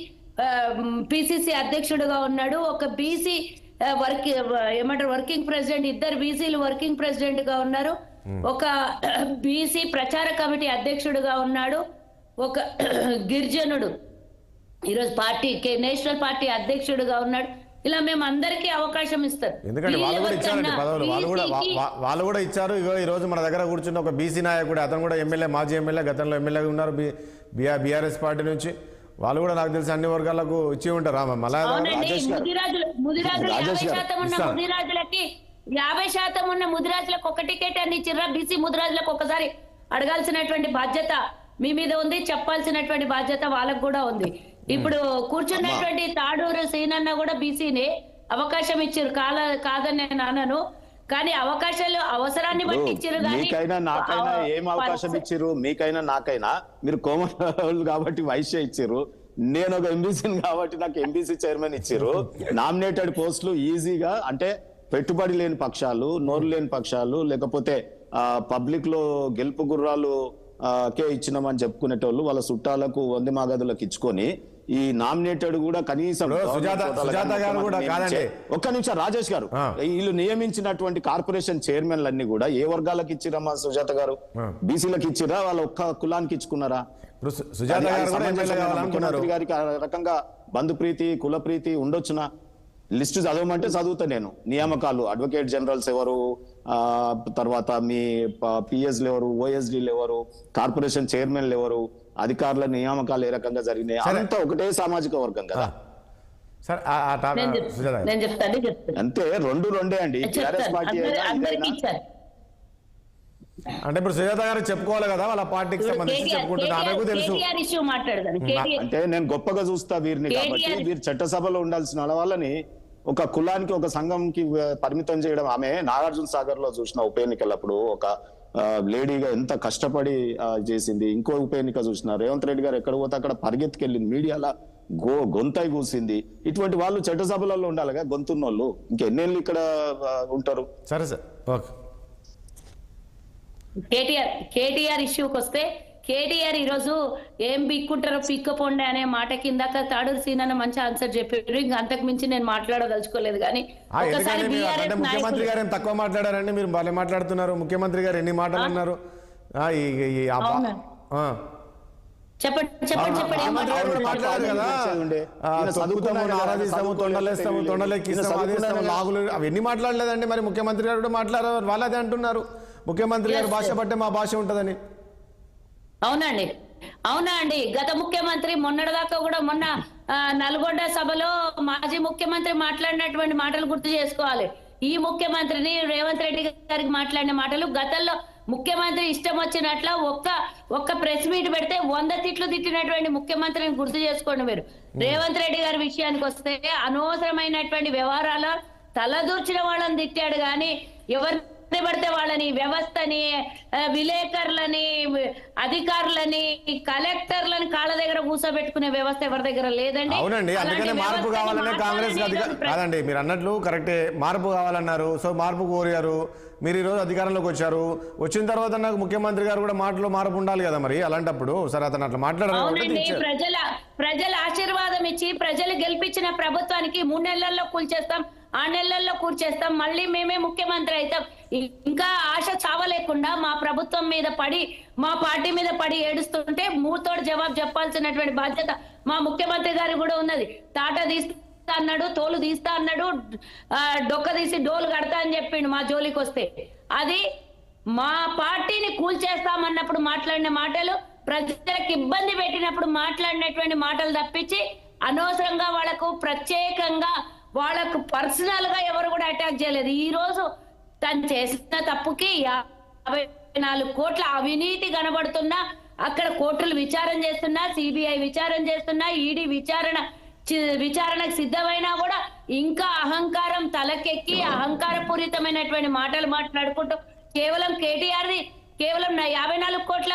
Speaker 5: పిసిసి అధ్యక్షుడుగా ఉన్నాడు, ఒక బీసీ వర్కింగ్ ప్రెసిడెంట్, 2 బీసీలు వర్కింగ్ ప్రెసిడెంట్ గా ఉన్నారు, ఒక బీసీ ప్రచార కమిటీ అధ్యక్షుడుగా ఉన్నాడు, ఒక గిరిజనుడు ఈరోజు నేషనల్ పార్టీ అధ్యక్షుడుగా ఉన్నాడు. ఇలా మేము అందరికీ అవకాశం ఇస్తారు.
Speaker 1: ఎందుకంటే వాళ్ళు కూడా ఇచ్చారండి పదవులు, వాళ్ళు కూడా ఇచ్చారు. ఈ రోజు మన దగ్గర కూర్చున్న ఒక బీసీ నాయకుడు, అతను కూడా ఎమ్మెల్యే, మాజీ ఎమ్మెల్యే, గతంలో ఎమ్మెల్యేగా ఉన్నారు బీఆర్ఎస్ పార్టీ నుంచి. వాళ్ళు కూడా నాకు తెలిసి అన్ని వర్గాలకు ఇచ్చి ఉంటారు.
Speaker 5: ముదిరాజులకి 50% ఉన్న ముదిరాజులకు ఒక టికెట్ అని ఇచ్చిర్రా? బీసీ ముదిరాజులకు ఒకసారి అడగాల్సినటువంటి బాధ్యత మీ మీద ఉంది, చెప్పాల్సినటువంటి బాధ్యత వాళ్ళకు కూడా ఉంది. ఇప్పుడు కూర్చున్నటువంటి తాడూరు సీనన్న కూడా బీసీనే అవకాశం ఇచ్చారు, కాదని నేను అనను, కానీ అవకాశాలు అవసరాన్ని బట్టి ఇచ్చారు.
Speaker 4: మీకైనా నాకైనా ఏం అవకాశం ఇచ్చారు? మీకైనా నాకైనా మీరు కోమల్ కాబట్టి వైశ్య ఇచ్చారు, నేను ఒక ఎంబీసీని కాబట్టి నాకు ఎంబీసీ చైర్మన్ ఇచ్చారు. నామినేటెడ్ పోస్టులు ఈజీగా, అంటే పెట్టుబడి లేని పక్షాలు, నోరు లేని పక్షాలు, లేకపోతే పబ్లిక్ లో గెలుపు గుర్రాలు కే ఇచ్చినామని చెప్పుకునేటోళ్ళు వాళ్ళ చుట్టాలకు, వంది మాగదులకు ఇచ్చుకొని ఈ నామినేటెడ్ కూడా కనీసం ఒక్క నిమిషం రాజేష్ గారు, వీళ్ళు నియమించినటువంటి కార్పొరేషన్ చైర్మన్లన్నీ కూడా ఏ వర్గాలకు ఇచ్చిరమ్మా సుజాత గారు? బీసీలకు ఇచ్చిరా? వాళ్ళ ఒక్క కులానికి ఇచ్చుకున్నారా? ముఖ్యమంత్రి గారికి ఆ రకంగా బంధు ప్రీతి, కుల ప్రీతి ఉండొచ్చునా? లిస్టు చదవమంటే చదువుతా నేను. నియామకాలు అడ్వకేట్ జనరల్స్ ఎవరు, తర్వాత మీ పిఎస్లు ఎవరు, ఓఎస్డీలు ఎవరు, కార్పొరేషన్ చైర్మన్లు ఎవరు, అధికారుల నియామకాలు ఏ రకంగా జరిగినాయి, అంతా ఒకటే సామాజిక వర్గం కదా.
Speaker 5: నేను చెప్తాను
Speaker 4: అంతే, రెండే అండి. టిఆర్ఎస్ పార్టీ
Speaker 1: అంటే ఇప్పుడు సుజాత గారు చెప్పుకోవాలి కదా వాళ్ళ పార్టీకి సంబంధించి చెప్పుకుంటున్నారు, ఆమెకు తెలుసు.
Speaker 5: కేటీఆర్ ఇష్యూ మాట్లాడదాను. కేటీఆర్
Speaker 4: అంటే నేను గొప్పగా చూస్తా వీరిని కాబట్టి వీరు చట్టసభలో ఉండాల్సిన వాళ్ళని ఒక కులానికి ఒక సంఘంకి పరిమితం చేయడం. ఆమె నాగార్జున సాగర్ లో చూసిన ఉప ఎన్నికలప్పుడు ఒక లేడీగా ఎంత కష్టపడి చేసింది. ఇంకో ఉప ఎన్నిక చూసిన రేవంత్ రెడ్డి గారు ఎక్కడ పోతే అక్కడ పరిగెత్తుకెళ్ళింది, మీడియాలో గొంతై కూసింది. ఇటువంటి వాళ్ళు చట్టసభలలో ఉండాలిగా, గొంతున్న వాళ్ళు ఇంకెన్నేళ్ళు ఇక్కడ ఉంటారు.
Speaker 1: సరే సార్, ఓకే.
Speaker 5: కేటీఆర్ ఇష్యూకి వస్తే కేటీఆర్ ఈరోజు ఏం పిక్కుంటారో పిక్కపోండి అనే మాట కిందాక తాడూరు సీనన్న మంచి ఆన్సర్ చెప్పారు. ఇంకా అంతకు మించి నేను మాట్లాడదలుచుకోలేదు. కానీ ఒకసారి
Speaker 1: అంటే ముఖ్యమంత్రి గారు ఏం తక్కువ మాట్లాడారండి, మీరు భలే మాట్లాడుతున్నారు. ముఖ్యమంత్రి గారు ఎన్ని మాటలు అన్నారు.
Speaker 5: చెప్పండి.
Speaker 1: అవన్నీ మాట్లాడలేదండి. మరి ముఖ్యమంత్రి గారు కూడా మాట్లాడారు, వాళ్ళు అదే అంటున్నారు. ముఖ్యమంత్రి గారు భాష బట్టే మా భాష ఉంటదని.
Speaker 5: అవునా అండి. గత ముఖ్యమంత్రి మొన్నటిదాకా కూడా మొన్న నల్గొండ సభలో మాజీ ముఖ్యమంత్రి మాట్లాడినటువంటి మాటలు గుర్తు చేసుకోవాలి. ఈ ముఖ్యమంత్రిని రేవంత్ రెడ్డి గారికి మాట్లాడిన మాటలు, గతంలో ముఖ్యమంత్రి ఇష్టం వచ్చినట్ల ఒక్క ప్రెస్ మీట్ పెడితే 100 తిట్లు తిట్టినటువంటి ముఖ్యమంత్రిని గుర్తు చేసుకోండి మీరు. రేవంత్ రెడ్డి గారి విషయానికి వస్తే అనవసరమైనటువంటి వ్యవహారాల తలదూర్చిన వాళ్ళని తిట్టాడు కానీ ఎవరిని పడితే వాళ్ళని, వ్యవస్థని, విలేకరులని, అధికారులని, కలెక్టర్లని కాళ్ళ దగ్గర కూర్చోబెట్టుకునే వ్యవస్థ ఎవరి దగ్గర లేదండి.
Speaker 1: అవునండి, అందుకనే మార్పు కావాలనే కాంగ్రెస్ కాదండి. మీరు అన్నట్లు కరెక్టే, మార్పు కావాలన్నారు. సో మార్పు కోరారు. మీరు ఈరోజు అధికారంలోకి వచ్చారు. వచ్చిన తర్వాత నాకు ముఖ్యమంత్రి గారు కూడా మాటలో మార్పు ఉండాలి కదా. మరి అలాంటప్పుడు సరే అతను అట్లా మాట్లాడారు.
Speaker 5: ప్రజల ఆశీర్వాదం ఇచ్చి ప్రజలు గెలిపించిన ప్రభుత్వానికి 3 నెలల్లో కూల్చేస్తాం, 6 నెలల్లో కూర్చేస్తాం, మళ్ళీ మేమే ముఖ్యమంత్రి అవుతాం. ఇంకా ఆశ చావలేకుండా మా ప్రభుత్వం మీద పడి, మా పార్టీ మీద పడి ఏడుస్తుంటే మూతోడు జవాబు చెప్పాల్సినటువంటి బాధ్యత మా ముఖ్యమంత్రి గారికి కూడా ఉన్నది. తాట తీస్తా అన్నాడు, తోలు తీస్తా అన్నాడు, డొక్క తీసి డోలు కడతా అని చెప్పిండు మా జోలికి వస్తే. అది మా పార్టీని కూల్చేస్తామన్నప్పుడు మాట్లాడిన మాటలు, ప్రజలకు ఇబ్బంది పెట్టినప్పుడు మాట్లాడినటువంటి మాటలు తప్పించి అనవసరంగా వాళ్ళకు ప్రత్యేకంగా వాళ్ళకు పర్సనల్ గా ఎవరు కూడా అటాక్ చేయలేదు. ఈ రోజు తను చేసిన తప్పుకి 54 కోట్ల అవినీతి కనబడుతున్నా, అక్కడ కోర్టులు విచారణ చేస్తున్నా, సిబిఐ విచారణ చేస్తున్నా, ఈడీ విచారణకు సిద్ధమైనా కూడా ఇంకా అహంకారం తలకెక్కి అహంకారపూరితమైనటువంటి మాటలు మాట్లాడుకుంటూ కేవలం కేటీఆర్ది కేవలం 54 కోట్ల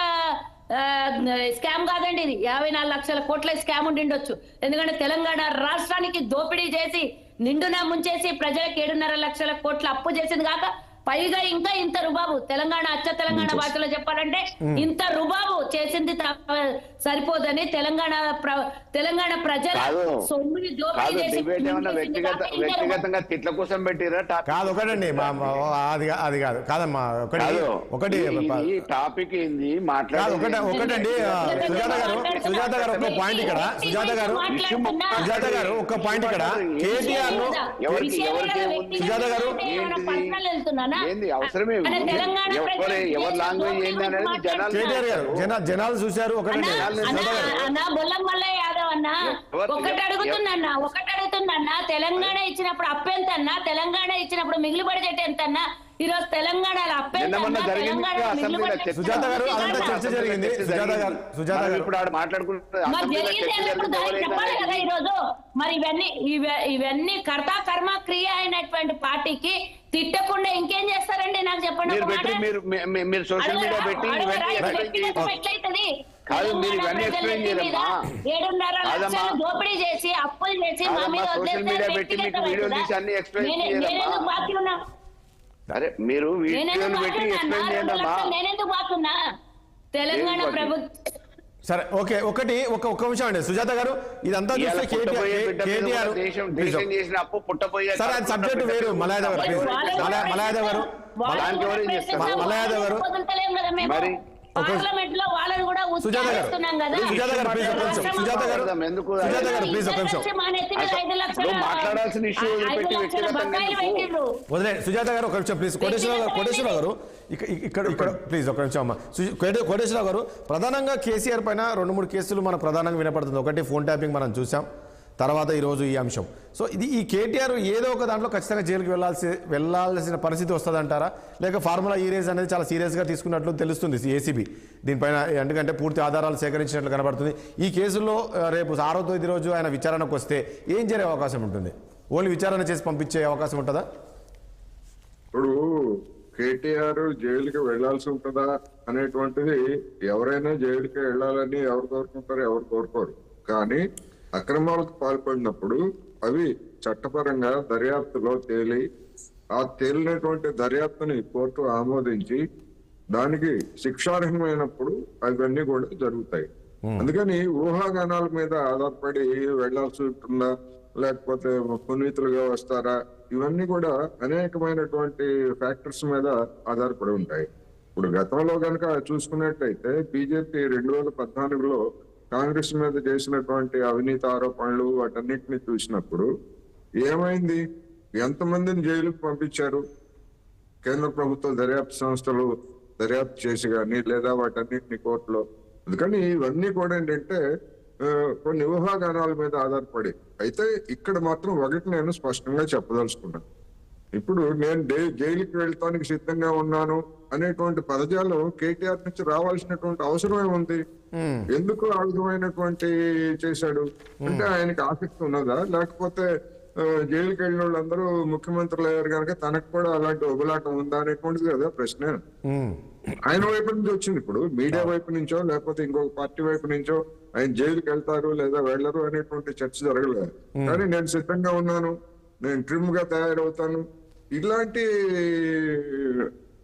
Speaker 5: స్కామ్ కాదండి, ఇది 54 లక్షల కోట్ల స్కామ్ ఉండిండొచ్చు. ఎందుకంటే తెలంగాణ రాష్ట్రానికి దోపిడీ చేసి నిండున ముంచేసి ప్రజలకు 7.5 లక్షల కోట్ల అప్పు చేసింది కాక పైగా ఇంకా ఇంత రుబాబు, తెలంగాణ తెలంగాణ భాషలో చెప్పాలంటే ఇంత రుబాబు చేసింది సరిపోదని తెలంగాణ ప్రజల సొమ్ముని దోపిడీ చేసి
Speaker 3: వ్యక్తిగతంగా తిట్ల కోసం పెట్టిరా
Speaker 1: కాదు. ఒకటండి, అది కాదు కాదమ్మా. ఒకటి
Speaker 3: టాపిక్ ఏంది మాట్లాడు.
Speaker 1: ఒకటండి సుజాత గారు ఒక్క పాయింట్ ఇక్కడ. సుజాత గారు ఒక్క పాయింట్ ఇక్కడ. కేటీఆర్ ను సుజాత గారు
Speaker 3: ఏంది అవసరమే, ఎవరి లాంగ్వేజ్ ఏంది అనేది
Speaker 1: కేటీఆర్ గారు జనాలు చూశారు. ఒకటండి
Speaker 5: బొల్లం మల్లయ్య యాదవ్ అన్న ఒకటి అడుగుతున్నా, తెలంగాణ ఇచ్చినప్పుడు అప్పెంతన్నా, తెలంగాణ ఇచ్చినప్పుడు మిగిలి బడ్జెట్ ఎంతన్నా, ఈ రోజు తెలంగాణలో
Speaker 1: సుజాత గారు అదంతా చర్చ జరిగింది. సుజాత గారు
Speaker 3: ఇప్పుడు ఆడ మాట్లాడుకుంటారు
Speaker 5: చెప్పాలి కదా ఈ రోజు. మరి ఇవన్నీ కర్తా కర్మ క్రియ అయినటువంటి పార్టీకి తిట్టకుండా ఇంకేం చేస్తారండి నాకు చెప్పండి.
Speaker 3: మీరు సోషల్ మీడియా పెట్టి
Speaker 5: ఎట్లయితది?
Speaker 3: కాదు, మీరు ఇవన్నీ ఎక్స్ప్లెయిన్ చేయమ్మా.
Speaker 5: 7.5 లక్షలు దోపిడీ చేసి అప్పులు చేసి మా మీద
Speaker 3: సోషల్ మీడియా పెట్టి మీకు వీడియో తీసి అన్ని ఎక్స్ప్లెయిన్ చేయమ్మా.
Speaker 5: బాకీ ఉన్నా
Speaker 3: అరే మీరు వీడియోలు పెట్టి ఎక్స్ప్లెయిన్ చేయమ్మా.
Speaker 5: నేనెందుకు బాకున్నా? తెలంగాణ ప్రభుత్వం
Speaker 1: సరే ఓకే. ఒక్క నిమిషం అండి సుజాత గారు, ఇదంతా చూస్తే కేటీఆర్ సరే అది సబ్జెక్ట్ వేరు. మలయాదవ్ గారు సుజాత గారు ప్లీజ్ ఒక నిమిషం
Speaker 3: మాట్లాడాల్సిన ఇష్యూ
Speaker 1: వదిలే. సుజాత గారు ఒక నిమిషం ప్లీజ్. కోటేశ్వరరావు గారు ఇక్కడ ప్లీజ్ ఒక నిమిషం అమ్మా. కోటేశ్వరరావు గారు, ప్రధానంగా కేసీఆర్ పైన 2-3 కేసులు మనకు ప్రధానంగా వినపడుతుంది. ఒకటి ఫోన్ ట్యాపింగ్ మనం చూసాం, తర్వాత ఈరోజు ఈ అంశం. సో ఇది ఈ కేటీఆర్ ఏదో ఒక దాంట్లో ఖచ్చితంగా జైలుకి వెళ్ళాల్సిన పరిస్థితి వస్తుందంటారా, లేక ఫార్ములా ఈ రేజ్ అనేది చాలా సీరియస్గా తీసుకున్నట్లు తెలుస్తుంది ఏసీబీ దీనిపైన, ఎందుకంటే పూర్తి ఆధారాలు సేకరించినట్లు కనబడుతుంది. ఈ కేసులో రేపు 6వ తేదీ రోజు ఆయన విచారణకు వస్తే ఏం జరిగే అవకాశం ఉంటుంది? ఓన్లీ విచారణ చేసి పంపించే అవకాశం ఉంటుందా?
Speaker 2: ఇప్పుడు కేటీఆర్ జైలుకి వెళ్లాల్సి ఉంటుందా అనేటువంటిది, ఎవరైనా జైలుకి వెళ్ళాలని ఎవరు కోరుకుంటారు, ఎవరు కోరుకోరు. కానీ అక్రమాలకు పాల్పడినప్పుడు అవి చట్టపరంగా దర్యాప్తులో తేలి, ఆ తేలినటువంటి దర్యాప్తుని కోర్టు ఆమోదించి దానికి శిక్షార్హమైనప్పుడు అవన్నీ కూడా జరుగుతాయి. అందుకని ఊహాగానాల మీద ఆధారపడి వెళ్లాల్సి ఉంటుందా, లేకపోతే పునీతులుగా వస్తారా, ఇవన్నీ కూడా అనేకమైనటువంటి ఫ్యాక్టర్స్ మీద ఆధారపడి ఉంటాయి. ఇప్పుడు గతంలో కనుక చూసుకున్నట్టయితే బీజేపీ 2014లో కాంగ్రెస్ మీద చేసినటువంటి అవినీతి ఆరోపణలు వాటన్నిటిని చూసినప్పుడు ఏమైంది, ఎంతమందిని జైలుకు పంపించారు? కేంద్ర ప్రభుత్వ దర్యాప్తు సంస్థలు దర్యాప్తు చేసి కానీ, లేదా వాటన్నిటిని కోర్టులో. అందుకని ఇవన్నీ కూడా ఏంటంటే కొన్ని ఊహాగానాల మీద ఆధారపడి. అయితే ఇక్కడ మాత్రం ఒకటి నేను స్పష్టంగా చెప్పదలుచుకున్నాను. ఇప్పుడు నేను జైలుకి వెళ్తానికి సిద్ధంగా ఉన్నాను అనేటువంటి పదజాలం కేటీఆర్ నుంచి రావాల్సినటువంటి అవసరమే ఉంది. ఎందుకు ఆ విధమైనటువంటి చేశాడు అంటే ఆయనకి ఆసక్తి ఉన్నదా, లేకపోతే జైలుకి వెళ్ళిన వాళ్ళందరూ ముఖ్యమంత్రులు అయ్యారు కనుక తనకు కూడా అలాంటి ఉబలాటం ఉందా అనేటువంటిది కదా ప్రశ్న. ఆయన వైపు నుంచి వచ్చింది. ఇప్పుడు మీడియా వైపు నుంచో లేకపోతే ఇంకొక పార్టీ వైపు నుంచో ఆయన జైలుకి వెళ్తారు లేదా వెళ్ళరు అనేటువంటి చర్చ జరగలేదు. కానీ నేను సిద్ధంగా ఉన్నాను, నేను ట్రిమ్ గా తయారవుతాను, ఇలాంటి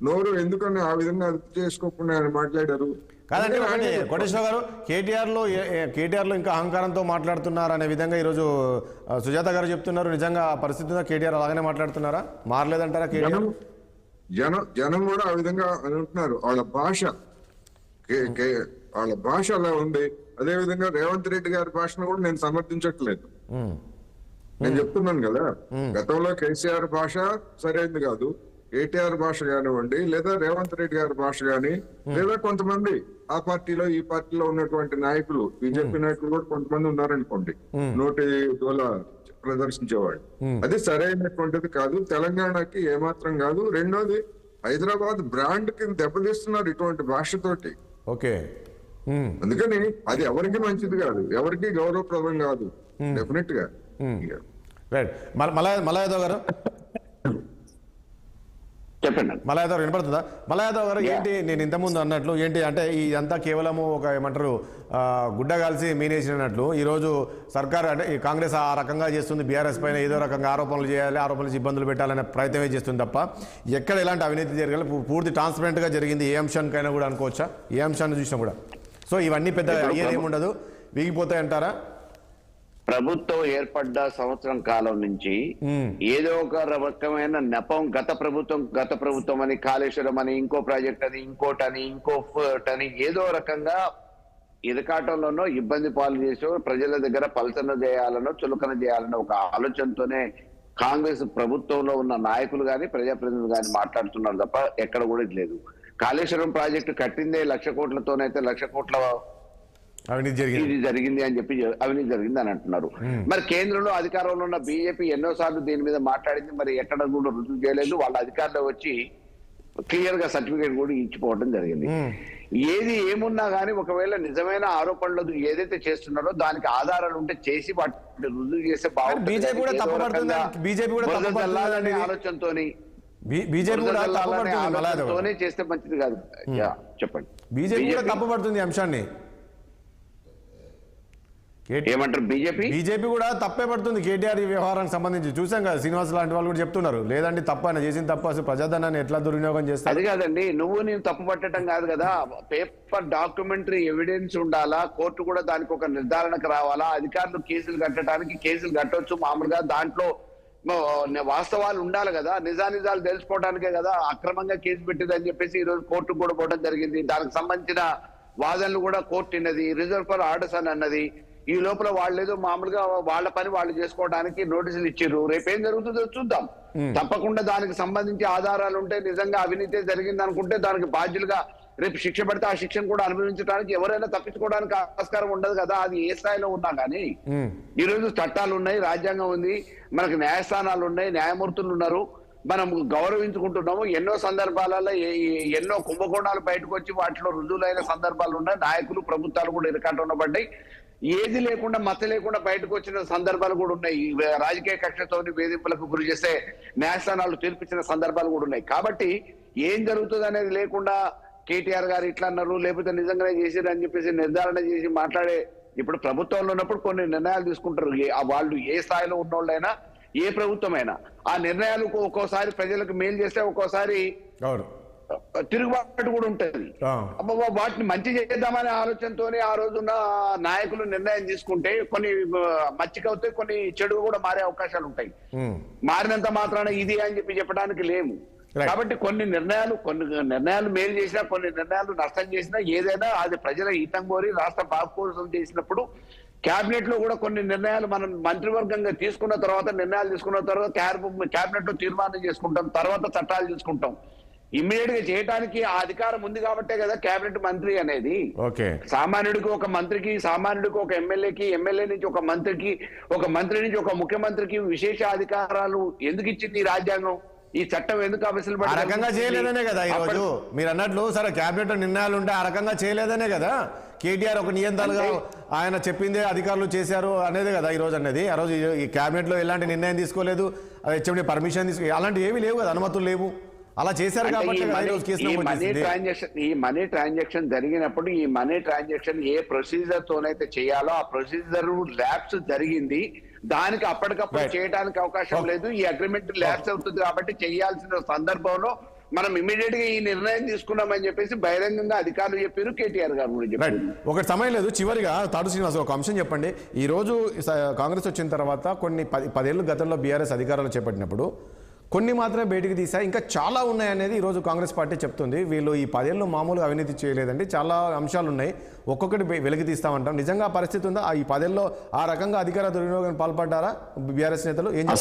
Speaker 2: నోరు ఎందుకని ఆ విధంగా అదుపు చేసుకోకుండా ఆయన మాట్లాడారు.
Speaker 1: కాదండి, కోటేశ్వర గారు, కేటీఆర్లో ఇంకా అహంకారంతో మాట్లాడుతున్నారు అనే విధంగా ఈరోజు సుజాత గారు చెప్తున్నారు. నిజంగా పరిస్థితి కేటీఆర్ అలాగనే మాట్లాడుతున్నారా? మారలేదంటారా కేటీఆర్?
Speaker 2: జనం కూడా ఆ విధంగా అంటున్నారు. వాళ్ళ భాష అలా ఉంది. అదే విధంగా రేవంత్ రెడ్డి గారి భాషను కూడా నేను సమర్థించట్లేదు. నేను చెప్తున్నాను కదా, గతంలో కేసీఆర్ భాష సరైనది కాదు, కేటీఆర్ భాష కానివ్వండి, లేదా రేవంత్ రెడ్డి గారి భాష కానీ, లేదా కొంతమంది ఆ పార్టీలో ఈ పార్టీలో ఉన్నటువంటి నాయకులు, బీజేపీ నాయకులు కూడా కొంతమంది ఉన్నారనుకోండి, నోటి దోల ప్రదర్శించేవాళ్ళు. అది సరైనటువంటిది కాదు, తెలంగాణకి ఏమాత్రం కాదు. రెండోది, హైదరాబాద్ బ్రాండ్ కింద దెబ్బతీస్తున్నారు ఇటువంటి భాషతోటి.
Speaker 1: ఓకే,
Speaker 2: అందుకని అది ఎవరికి మంచిది కాదు, ఎవరికి గౌరవప్రదం కాదు డెఫినెట్ గా.
Speaker 1: రైట్. మలయాదవ్ గారు
Speaker 3: చెప్పండి.
Speaker 1: మలయాదవ్ వినపడుతుందా? మలయాదవ్ గారు, ఏంటి నేను ఇంతకుముందు అన్నట్లు ఏంటి అంటే ఇదంతా కేవలము ఒక ఏమంటారు గుడ్డ కాల్సి మీనేసినట్లు ఈరోజు సర్కార్ అంటే ఈ కాంగ్రెస్ ఆ రకంగా చేస్తుంది, బీఆర్ఎస్ పైన ఏదో రకంగా ఆరోపణలు చేయాలి, ఆరోపణలు ఇబ్బందులు పెట్టాలనే ప్రయత్నమే చేస్తుంది తప్ప ఎక్కడ ఎలాంటి అవినీతి జరగాలి పూర్తి ట్రాన్స్పరెంట్గా జరిగింది ఏ అంశానికైనా కూడా అనుకోవచ్చా? ఏ అంశాన్ని చూసినా కూడా. సో ఇవన్నీ పెద్ద అయ్యేది ఏముండదు, వీగిపోతాయి అంటారా?
Speaker 3: ప్రభుత్వం ఏర్పడ్డ సంవత్సరం కాలం నుంచి ఏదో ఒక రకమైన నెపం, గత ప్రభుత్వం అని, కాళేశ్వరం అని, ఇంకో ప్రాజెక్ట్ అని, ఇంకోటని ఏదో రకంగా ఇరకాటంలోనో ఇబ్బంది పాలు చేసో ప్రజల దగ్గర పలసన చేయాలనో చులకన చేయాలనో ఒక ఆలోచనతోనే కాంగ్రెస్ ప్రభుత్వంలో ఉన్న నాయకులు కానీ ప్రజాప్రతినిధులు కానీ మాట్లాడుతున్నారు తప్ప ఎక్కడ కూడా లేదు. కాళేశ్వరం ప్రాజెక్టు కట్టిందే 1,00,000 కోట్లతోనైతే 1,00,000 కోట్ల ఇది జరిగింది అని చెప్పి అవినీతి జరిగింది అని అంటున్నారు. మరి కేంద్రంలో అధికారంలో ఉన్న బీజేపీ ఎన్నోసార్లు దీని మీద మాట్లాడింది, మరి ఎక్కడ కూడా రుజువు చేయలేదు. వాళ్ళ అధికారంలో వచ్చి క్లియర్ గా సర్టిఫికేట్ కూడా ఇచ్చిపోవడం జరిగింది. ఏది ఏమున్నా గానీ ఒకవేళ నిజమైన ఆరోపణలు ఏదైతే చేస్తున్నారో దానికి ఆధారాలు ఉంటే చేసి వాటిని రుజువు చేస్తే బాగుంటుంది. ఆలోచనతోనే చేస్తే మంచిది కాదు. చెప్పండి.
Speaker 1: బీజేపీ కూడా తప్పుపడుతుంది అంశాన్ని.
Speaker 3: ఏమంటారు?
Speaker 1: బీజేపీ కూడా తప్పే పడుతుంది కేటీఆర్ ఈ వ్యవహారానికి సంబంధించి. చూసాం కదా, శ్రీనివాస్ లాంటి వాళ్ళు కూడా చెప్తున్నారు లేదండి తప్ప, ఆయన చేసిన తప్పు, అసలు ప్రజాధనాన్ని ఎట్లా దుర్వినియోగం చేస్తారు.
Speaker 3: అది కాదండి, నేను తప్పు పట్టడం కాదు కదా, పేపర్ డాక్యుమెంటరీ ఎవిడెన్స్ ఉండాలా, కోర్టు కూడా దానికి ఒక నిర్ధారణకు రావాలా. అధికారులు కేసులు కట్టడానికి కేసులు కట్టవచ్చు, మామూలుగా దాంట్లో వాస్తవాలు ఉండాలి కదా, నిజానిజాలు తెలుసుకోవడానికే కదా అక్రమంగా కేసు పెట్టిందని చెప్పేసి ఈ రోజు కోర్టుకు కూడా పోవడం జరిగింది. దానికి సంబంధించిన వాదనలు కూడా కోర్టు విన్నది, రిజర్వ్ ఫర్ ఆర్డర్స్ అని అన్నది. ఈ లోపల వాళ్ళు ఏదో మామూలుగా వాళ్ళ పని వాళ్ళు చేసుకోవడానికి నోటీసులు ఇచ్చారు. రేపేం జరుగుతుందో చూద్దాం. తప్పకుండా దానికి సంబంధించి ఆధారాలు ఉంటే, నిజంగా అవినీతి జరిగింది అనుకుంటే దానికి బాధ్యులుగా రేపు శిక్ష పడితే ఆ శిక్షను కూడా అనుభవించడానికి ఎవరైనా తప్పించుకోవడానికి ఆస్కారం ఉండదు కదా, అది ఏ స్థాయిలో ఉన్నా కానీ. ఈ రోజు చట్టాలు ఉన్నాయి, రాజ్యాంగం ఉంది, మనకు న్యాయస్థానాలు ఉన్నాయి, న్యాయమూర్తులు ఉన్నారు, మనం గౌరవించుకుంటున్నాము. ఎన్నో సందర్భాలలో ఎన్నో కుంభకోణాలు బయటకు వచ్చి వాటిలో రుజువులైన సందర్భాలు ఉన్నాయి. నాయకులు ప్రభుత్వాలు కూడా ఇరకాట ఉండబడ్డాయి. ఏది లేకుండా మత లేకుండా బయటకు వచ్చిన సందర్భాలు కూడా ఉన్నాయి. రాజకీయ కక్షతోని వేధింపులకు గురి చేస్తే న్యాయస్థానాలు తీర్పిచ్చిన సందర్భాలు కూడా ఉన్నాయి. కాబట్టి ఏం జరుగుతుంది అనేది లేకుండా కేటీఆర్ గారు ఇట్లా అన్నారు, లేకపోతే నిజంగానే చేసారు అని చెప్పేసి నిర్ధారణ చేసి మాట్లాడే, ఇప్పుడు ప్రభుత్వంలో ఉన్నప్పుడు కొన్ని నిర్ణయాలు తీసుకుంటారు. వాళ్ళు ఏ స్థాయిలో ఉన్నోళ్ళైనా, ఏ ప్రభుత్వమైనా ఆ నిర్ణయాలు ఒక్కోసారి ప్రజలకు మేలు చేస్తే ఒక్కోసారి తిరుగుబాటు కూడా ఉంటది. వాటిని మంచి చేద్దామనే ఆలోచనతోనే ఆ రోజున్న నాయకులు నిర్ణయం తీసుకుంటే కొన్ని మచ్చికవుతాయి, కొన్ని చెడు కూడా మారే అవకాశాలు ఉంటాయి. మారినంత మాత్రాన ఇది అని చెప్పడానికి లేము. కాబట్టి కొన్ని నిర్ణయాలు మేలు చేసినా, కొన్ని నిర్ణయాలు నష్టం చేసినా, ఏదైనా అది ప్రజల హితం కోరి రాష్ట్ర బాగు కోసం చేసినప్పుడు కేబినెట్ లో కూడా కొన్ని నిర్ణయాలు మనం మంత్రివర్గంగా తీసుకున్న తర్వాత, నిర్ణయాలు తీసుకున్న తర్వాత కేబినెట్ లో తీర్మానం చేసుకుంటాం, తర్వాత చట్టాలు తీసుకుంటాం. ఇమ్మీడియట్ గా చేయడానికి ఆ అధికారం ఉంది కాబట్టే కదా కేబినెట్ మంత్రి అనేది. సామాన్యుడికి ఒక మంత్రికి, సామాన్యుడికి ఒక ఎమ్మెల్యేకి, ఎమ్మెల్యే నుంచి ఒక మంత్రికి, ఒక మంత్రి నుంచి ఒక ముఖ్యమంత్రికి విశేష అధికారాలు ఎందుకు ఇచ్చింది ఈ రాజ్యాంగం? ఈ చట్టం ఎందుకు అమలు
Speaker 1: ఆ రకంగా చేయలేదనే కదా ఈ రోజు మీరు అన్నట్లు. సరే కేబినెట్ నిర్ణయాలు ఉంటే ఆ రకంగా చేయలేదనే కదా కేటీఆర్ ఒక నియంత్రణగా ఆయన చెప్పిందే అధికారులు చేశారు అనేదే కదా ఈ రోజు అనేది. ఆ రోజు ఈ కేబినెట్ లో ఎలాంటి నిర్ణయం తీసుకోలేదు, హెచ్ఎండి పర్మిషన్ తీసుకో, అలాంటివి ఏమీ లేవు కదా, అనుమతులు లేవు. అలా చేశారు కాబట్టి
Speaker 3: ఈ మనీ ట్రాన్సాక్షన్ జరిగినప్పుడు ఈ మనీ ట్రాన్సాక్షన్ ఏ ప్రొసీజర్ తోనైతే చేయాలో ఆ ప్రొసీజర్ ల్యాబ్స్ జరిగింది. దానికి అప్పటికప్పుడు చేయడానికి అవకాశం లేదు. ఈ అగ్రిమెంట్ ల్యాబ్స్ అవుతుంది కాబట్టి చేయాల్సిన సందర్భంలో మనం ఇమీడియట్ గా ఈ నిర్ణయం తీసుకున్నామని చెప్పేసి బహిరంగంగా అధికారులు చెప్పారు, కేటీఆర్ గారు కూడా చెప్పారు.
Speaker 1: ఒకటి సమయం లేదు. చివరిగా తాడు శ్రీనివాస్ ఒక అంశం చెప్పండి. ఈ రోజు కాంగ్రెస్ వచ్చిన తర్వాత కొన్ని 10 ఏళ్ళు గతంలో బీఆర్ఎస్ అధికారాలు చేపట్టినప్పుడు కొన్ని మాత్రమే బయటికి తీసాయి, ఇంకా చాలా ఉన్నాయనేది ఈరోజు కాంగ్రెస్ పార్టీ చెప్తుంది. వీళ్ళు ఈ 10 ఏళ్ళు మామూలుగా అవినీతి చేయలేదండి, చాలా అంశాలు ఉన్నాయి, ఒక్కొక్కటి వెలికి తీస్తామంటాం. నిజంగా పరిస్థితి ఉందా? ఈ 10 ఏళ్ళలో ఆ రకంగా అధికార దుర్వినియోగం పాల్పడ్డారా బీఆర్ఎస్ నేతలు? ఏం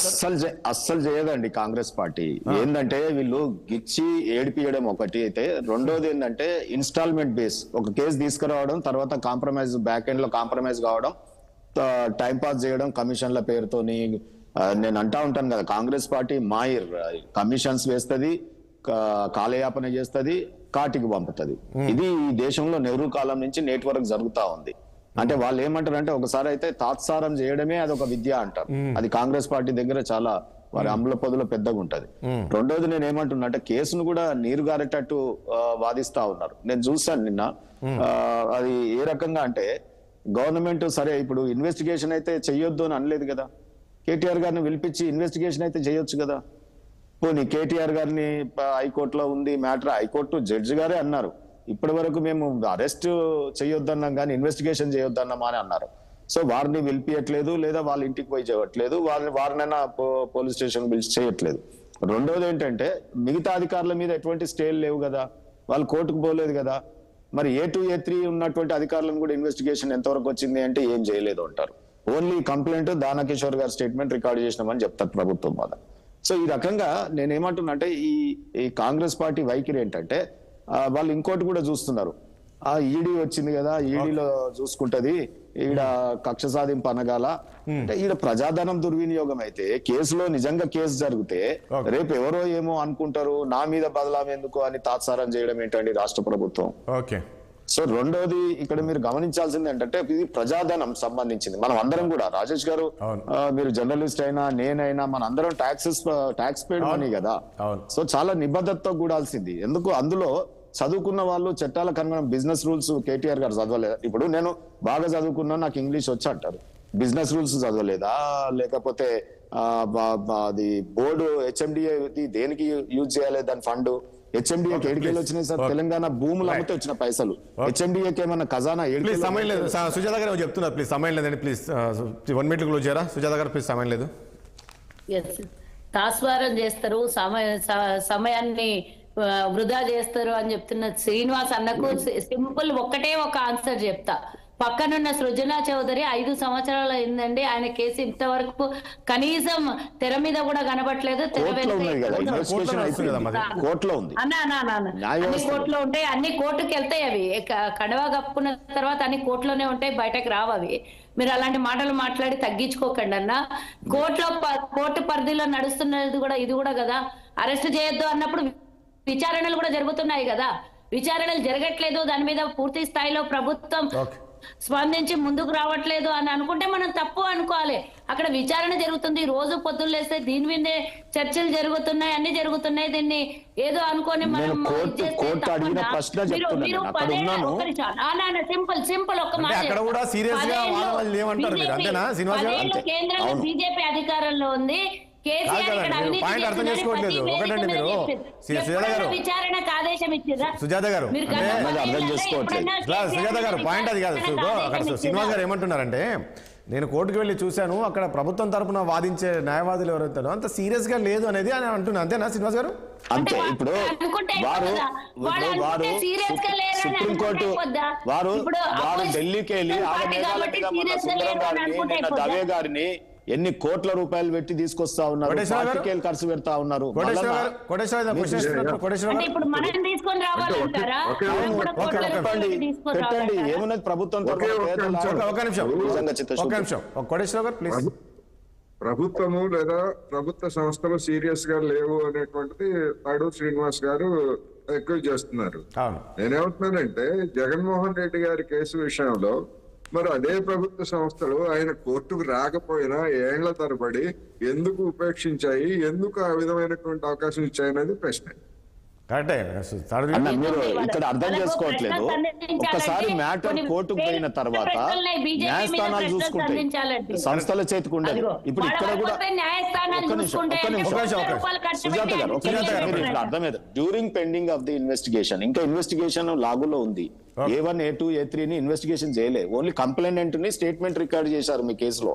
Speaker 4: అస్సలు చేయదండి కాంగ్రెస్ పార్టీ. ఏంటంటే వీళ్ళు గిచ్చి ఏడిపియడం ఒకటి అయితే, రెండోది ఏంటంటే ఇన్స్టాల్మెంట్ బేస్ ఒక కేసు తీసుకురావడం, తర్వాత కాంప్రమైజ్ బ్యాక్ ఎండ్ లో కాంప్రమైజ్ కావడం, టైం పాస్ చేయడం కమిషన్ల పేరుతోని. నేను అంటా ఉంటాను కదా, కాంగ్రెస్ పార్టీ మాయిర్, కమిషన్స్ వేస్తుంది, కాలయాపన చేస్తుంది, కాటికి పంపుతుంది. ఇది ఈ దేశంలో నెహ్రూ కాలం నుంచి నేటి వరకు జరుగుతా ఉంది. అంటే వాళ్ళు ఏమంటారు అంటే, ఒకసారి అయితే తాత్సారం చేయడమే అదొక విద్య అంటారు. అది కాంగ్రెస్ పార్టీ దగ్గర చాలా వారి అమల పొదులో పెద్దగా ఉంటది. రెండోది నేను ఏమంటున్నా అంటే, కేసును కూడా నీరు గారేటట్టు వాదిస్తా ఉన్నారు. నేను చూసాను నిన్న. అది ఏ రకంగా అంటే, గవర్నమెంట్ సరే ఇప్పుడు ఇన్వెస్టిగేషన్ అయితే చెయ్యొద్దు అని అనలేదు కదా, కేటీఆర్ గారిని పిలిపించి ఇన్వెస్టిగేషన్ అయితే చేయొచ్చు కదా. పోనీ కేటీఆర్ గారిని హైకోర్టులో ఉంది మ్యాటర్, హైకోర్టు జడ్జి గారే అన్నారు ఇప్పటి వరకు మేము అరెస్ట్ చేయొద్దన్నాం కానీ ఇన్వెస్టిగేషన్ చేయొద్దన్నామా అని అన్నారు. సో వారిని పిలిపియట్లేదు, లేదా వాళ్ళ ఇంటికి పోయి చేయట్లేదు, వారినైనా పోలీస్ స్టేషన్ పిలిచి చేయట్లేదు. రెండోది ఏంటంటే, మిగతా అధికారుల మీద ఎటువంటి స్టేలు లేవు కదా, వాళ్ళు కోర్టుకు పోలేదు కదా. మరి A2 A3 ఉన్నటువంటి అధికారులను కూడా ఇన్వెస్టిగేషన్ ఎంతవరకు వచ్చింది అంటే ఏం చేయలేదు అంటారు. ఓన్లీ కంప్లైంట్ దానకిషోర్ గారి స్టేట్మెంట్ రికార్డ్ చేసినామని చెప్తారు ప్రభుత్వం వల్ల. సో ఈ రకంగా నేనేమంటున్నా అంటే, ఈ కాంగ్రెస్ పార్టీ వైఖరి ఏంటంటే, వాళ్ళు ఇంకోటి కూడా చూస్తున్నారు. ఈడీ వచ్చింది కదా, ఈడీలో చూసుకుంటది, ఈడ కక్ష సాధింపు అనగాల అంటే, ఈడ ప్రజాధనం దుర్వినియోగం అయితే కేసులో నిజంగా కేసు జరిగితే రేపు ఎవరో ఏమో అనుకుంటారు, నా మీద బదలాం ఎందుకు అని తాత్సారం చేయడం ఏంటండి రాష్ట్ర ప్రభుత్వం. సో రెండోది ఇక్కడ మీరు గమనించాల్సింది ఏంటంటే, ఇది ప్రజాధనం సంబంధించింది. మనం అందరం కూడా, రాజేష్ గారు మీరు జర్నలిస్ట్ అయినా నేనైనా మన అందరం ట్యాక్స్ పేడ్ మనీ కదా. సో చాలా నిబద్ధతతో కూడాల్సింది. ఎందుకు అందులో చదువుకున్న వాళ్ళు చట్టాల కనుగొన బిజినెస్ రూల్స్ కేటీఆర్ గారు చదవలేదా? ఇప్పుడు నేను బాగా చదువుకున్నా, నాకు ఇంగ్లీష్ వచ్చి అంటారు, బిజినెస్ రూల్స్ చదవలేదా? లేకపోతే అది బోర్డు HMDA దేనికి యూజ్ చేయాలి దాని ఫండ్? HMDAకి ఏడికేళ్ళు వచ్చినాయి సార్? తెలంగాణ భూములు అమ్మితే వచ్చిన పైసలు. HMDAకి ఏమన్నా ఖజానా?
Speaker 1: సమయం లేదు సుజాత గారు చెప్తున్నారు, ప్లీజ్ సమయం లేదండి, ప్లీజ్ 1 minute క్లోజ్ చేయరా సుజాత గారు, ప్లీజ్ సమయం లేదు.
Speaker 5: తాస్వారం చేస్తారు, సమయాన్ని వృధా చేస్తారు అని చెప్తున్న శ్రీనివాస్ అన్నకు సింపుల్ ఒక్కటే ఒక ఆన్సర్ చెప్తా. పక్కనున్న సృజనా చౌదరి 5 సంవత్సరాలు అయిందండి ఆయన కేసు ఇంతవరకు కనీసం తెర మీద కూడా కనబట్లేదు.
Speaker 4: కోర్టులో ఉన్నాయి కదా, ఇన్వెస్టిగేషన్ అయిపోయింది కదా, మరి కోర్టులో ఉంది.
Speaker 5: అన్ని కోర్టులో ఉంటాయి, అన్ని కోర్టుకి వెళ్తాయి. అవి కడవ కప్పుకున్న తర్వాత అన్ని కోర్టులోనే ఉంటాయి, బయటకు రావు అవి. మీరు అలాంటి మాటలు మాట్లాడి తగ్గించుకోకండి అన్న. కోర్టు పరిధిలో నడుస్తున్నది కూడా ఇది కూడా కదా. అరెస్ట్ చేయొద్దు అన్నప్పుడు విచారణలు కూడా జరుగుతున్నాయి కదా, విచారణలు జరగట్లేదు, దాని మీద పూర్తి స్థాయిలో ప్రభుత్వం స్పందించి ముందుకు రావట్లేదు అని అనుకుంటే మనం తప్పు అనుకోవాలి. అక్కడ విచారణ జరుగుతుంది, రోజు పొద్దున్న లేస్తే దీని మీదే చర్చలు జరుగుతున్నాయి, అన్ని జరుగుతున్నాయి. దీన్ని ఏదో అనుకోని మనం సింపుల్ ఒక్క మాట, కేంద్రంలో బీజేపీ అధికారంలో ఉంది, విచారణకు ఆదేశం ఇచ్చిందా?
Speaker 1: సుజాత గారు పాయింట్ అది కాదు. అక్కడ శ్రీనివాస్ గారు ఏమంటున్నారంటే, నేను కోర్టుకు వెళ్ళి చూశాను, అక్కడ ప్రభుత్వం తరపున వాదించే న్యాయవాదులు ఎవరైతే అంత సీరియస్ గా లేదు అనేది అని అంటున్నా. అంతేనా శ్రీనివాస్ గారు?
Speaker 4: అంతే. ఇప్పుడు వారు సుప్రీంకోర్టు వారు ఢిల్లీకి వెళ్ళి దవే గారిని ఎన్ని కోట్ల రూపాయలు పెట్టి తీసుకొస్తా ఉన్నారు, ఖర్చు పెడతా ఉన్నారు. పెట్టండి, ఏమున్నది ప్రభుత్వం.
Speaker 2: ప్రభుత్వము లేదా ప్రభుత్వ సంస్థలు సీరియస్ గా లేవు అనేటువంటిది అడూరు శ్రీనివాస్ గారు ఎక్కువ చేస్తున్నారు. నేనేమంటున్నానంటే, జగన్మోహన్ రెడ్డి గారి కేసు విషయంలో మరి అదే ప్రభుత్వ సంస్థలు ఆయన కోర్టుకు రాకపోయినా ఏళ్ల తరబడి ఎందుకు ఉపేక్షించాయి, ఎందుకు ఆ విధమైనటువంటి అవకాశం ఇచ్చాయనేది ప్రశ్న.
Speaker 4: మీరు ఇక్కడ అర్థం చేసుకోవట్లేదు. ఒక్కసారి మ్యాటర్ కోర్టుకు పోయిన తర్వాత న్యాయస్థానాలు చూసుకుంటాయి, సంస్థల చేతికి ఉండదు. ఇప్పుడు ఇక్కడ కూడా సుజాత గారు అర్థమైంది. During pending of the investigation, ఇంకా ఇన్వెస్టిగేషన్ లాగులో ఉంది. A1, A2, A3 ని ఇన్వెస్టిగేషన్ చేయలే, ఓన్లీ కంప్లైంట్ ని స్టేట్మెంట్ రికార్డ్ చేశారు. మీ కేసులో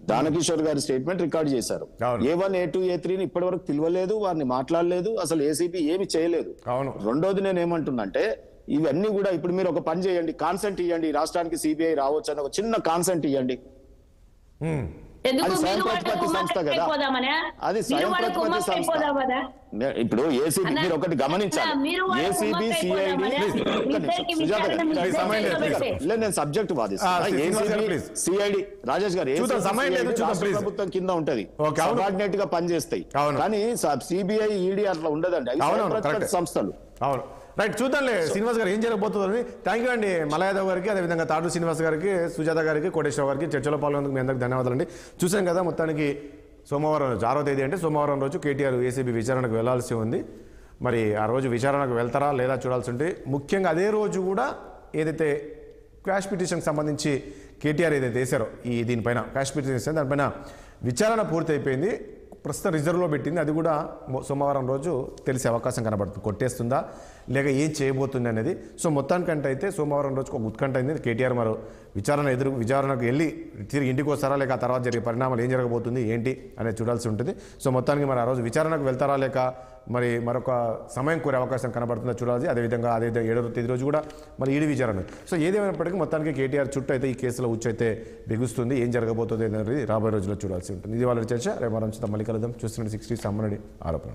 Speaker 4: దానకిషోర్ గారి స్టేట్మెంట్ రికార్డ్ చేశారు. A1, A2, A3 ని ఇప్పటి వరకు పిలవలేదు, వారిని మాట్లాడలేదు, అసలు ఏసీబీ ఏమి చేయలేదు. రెండోది నేను ఏమంటున్నా, ఇవన్నీ కూడా ఇప్పుడు మీరు ఒక పని చేయండి, కాన్సెంట్ ఇవ్వండి, రాష్ట్రానికి సిబిఐ రావచ్చు అని ఒక చిన్న కాన్సెంట్ ఇవ్వండి. అది స్వయం ప్రతిపత్తి సంస్థ కదా, అది స్వయం ప్రతిపత్తి సంస్థ. ఇప్పుడు ఏసీబీ మీరు ఒకటి గమనించాలి, ఏసీబీ సిఐడి నేను సబ్జెక్ట్ వాదిస్తాను. ఏసీబీ సిఐడి రాజేష్ గారు ప్రభుత్వం కింద ఉంటది, సబార్డినేట్ గా పనిచేస్తాయి. కానీ సిబిఐ ఈడీ అట్లా ఉండదండి, అవి స్వయం ప్రతిపత్తి సంస్థలు.
Speaker 1: రైట్, చూద్దాంలే శ్రీనివాస్ గారు ఏం జరగబోతుందని. థ్యాంక్ యూ అండి మలయాదవ్ గారికి, అదేవిధంగా తాడు శ్రీనివాస్ గారికి, సుజాత గారికి, కోటేశ్వర గారికి చర్చలో పాల్గొనేందుకు మీ అందరికి ధన్యవాదాలు అండి. చూసాం కదా, మొత్తానికి సోమవారం రోజు 6వ తేదీ అంటే సోమవారం రోజు కేటీఆర్ ఏసీబీ విచారణకు వెళ్లాల్సి ఉంది. మరి ఆ రోజు విచారణకు వెళ్తారా లేదా చూడాల్సి ఉంటుంది. ముఖ్యంగా అదే రోజు కూడా ఏదైతే క్వాష్ పిటిషన్కి సంబంధించి కేటీఆర్ ఏదైతే వేశారో దీనిపైన క్వాష్ పిటిషన్, దానిపైన విచారణ పూర్తి అయిపోయింది. ప్రస్తుతం రిజర్వ్లో పెట్టింది, అది కూడా సోమవారం రోజు తెలిసే అవకాశం కనబడుతుంది. కొట్టేస్తుందా లేక ఏం చేయబోతుంది అనేది. సో మొత్తానికంటే అయితే సోమవారం రోజుకు ఒక ఉత్కంఠ అయింది. కేటీఆర్ మరో విచారణకు వెళ్ళి తిరిగి ఇంటికి వస్తారా లేక ఆ తర్వాత జరిగే పరిణామాలు ఏం జరగబోతుంది ఏంటి అనేది చూడాల్సి ఉంటుంది. సో మొత్తానికి మరి ఆ రోజు విచారణకు వెళ్తారా లేక మరి మరొక సమయం కోరే అవకాశం కనబడుతుందో చూడాలి. అదేవిధంగా 7వ తేదీ రోజు కూడా మరి ఈడీ విచారణ. సో ఏదేమైనప్పటికీ మొత్తానికి కేటీఆర్ చుట్టూ అయితే ఈ కేసులో ఉచ్చైతే బిగుస్తుంది. ఏం జరగబోతుంది అనేది రాబోయే రోజుల్లో చూడాల్సి ఉంటుంది. ఇది వాళ్ళ చర్చ. రేపు మళ్ళీ కలుద్దాం. చూస్తున్న 60 సమ్మనడి ఆరోపణ.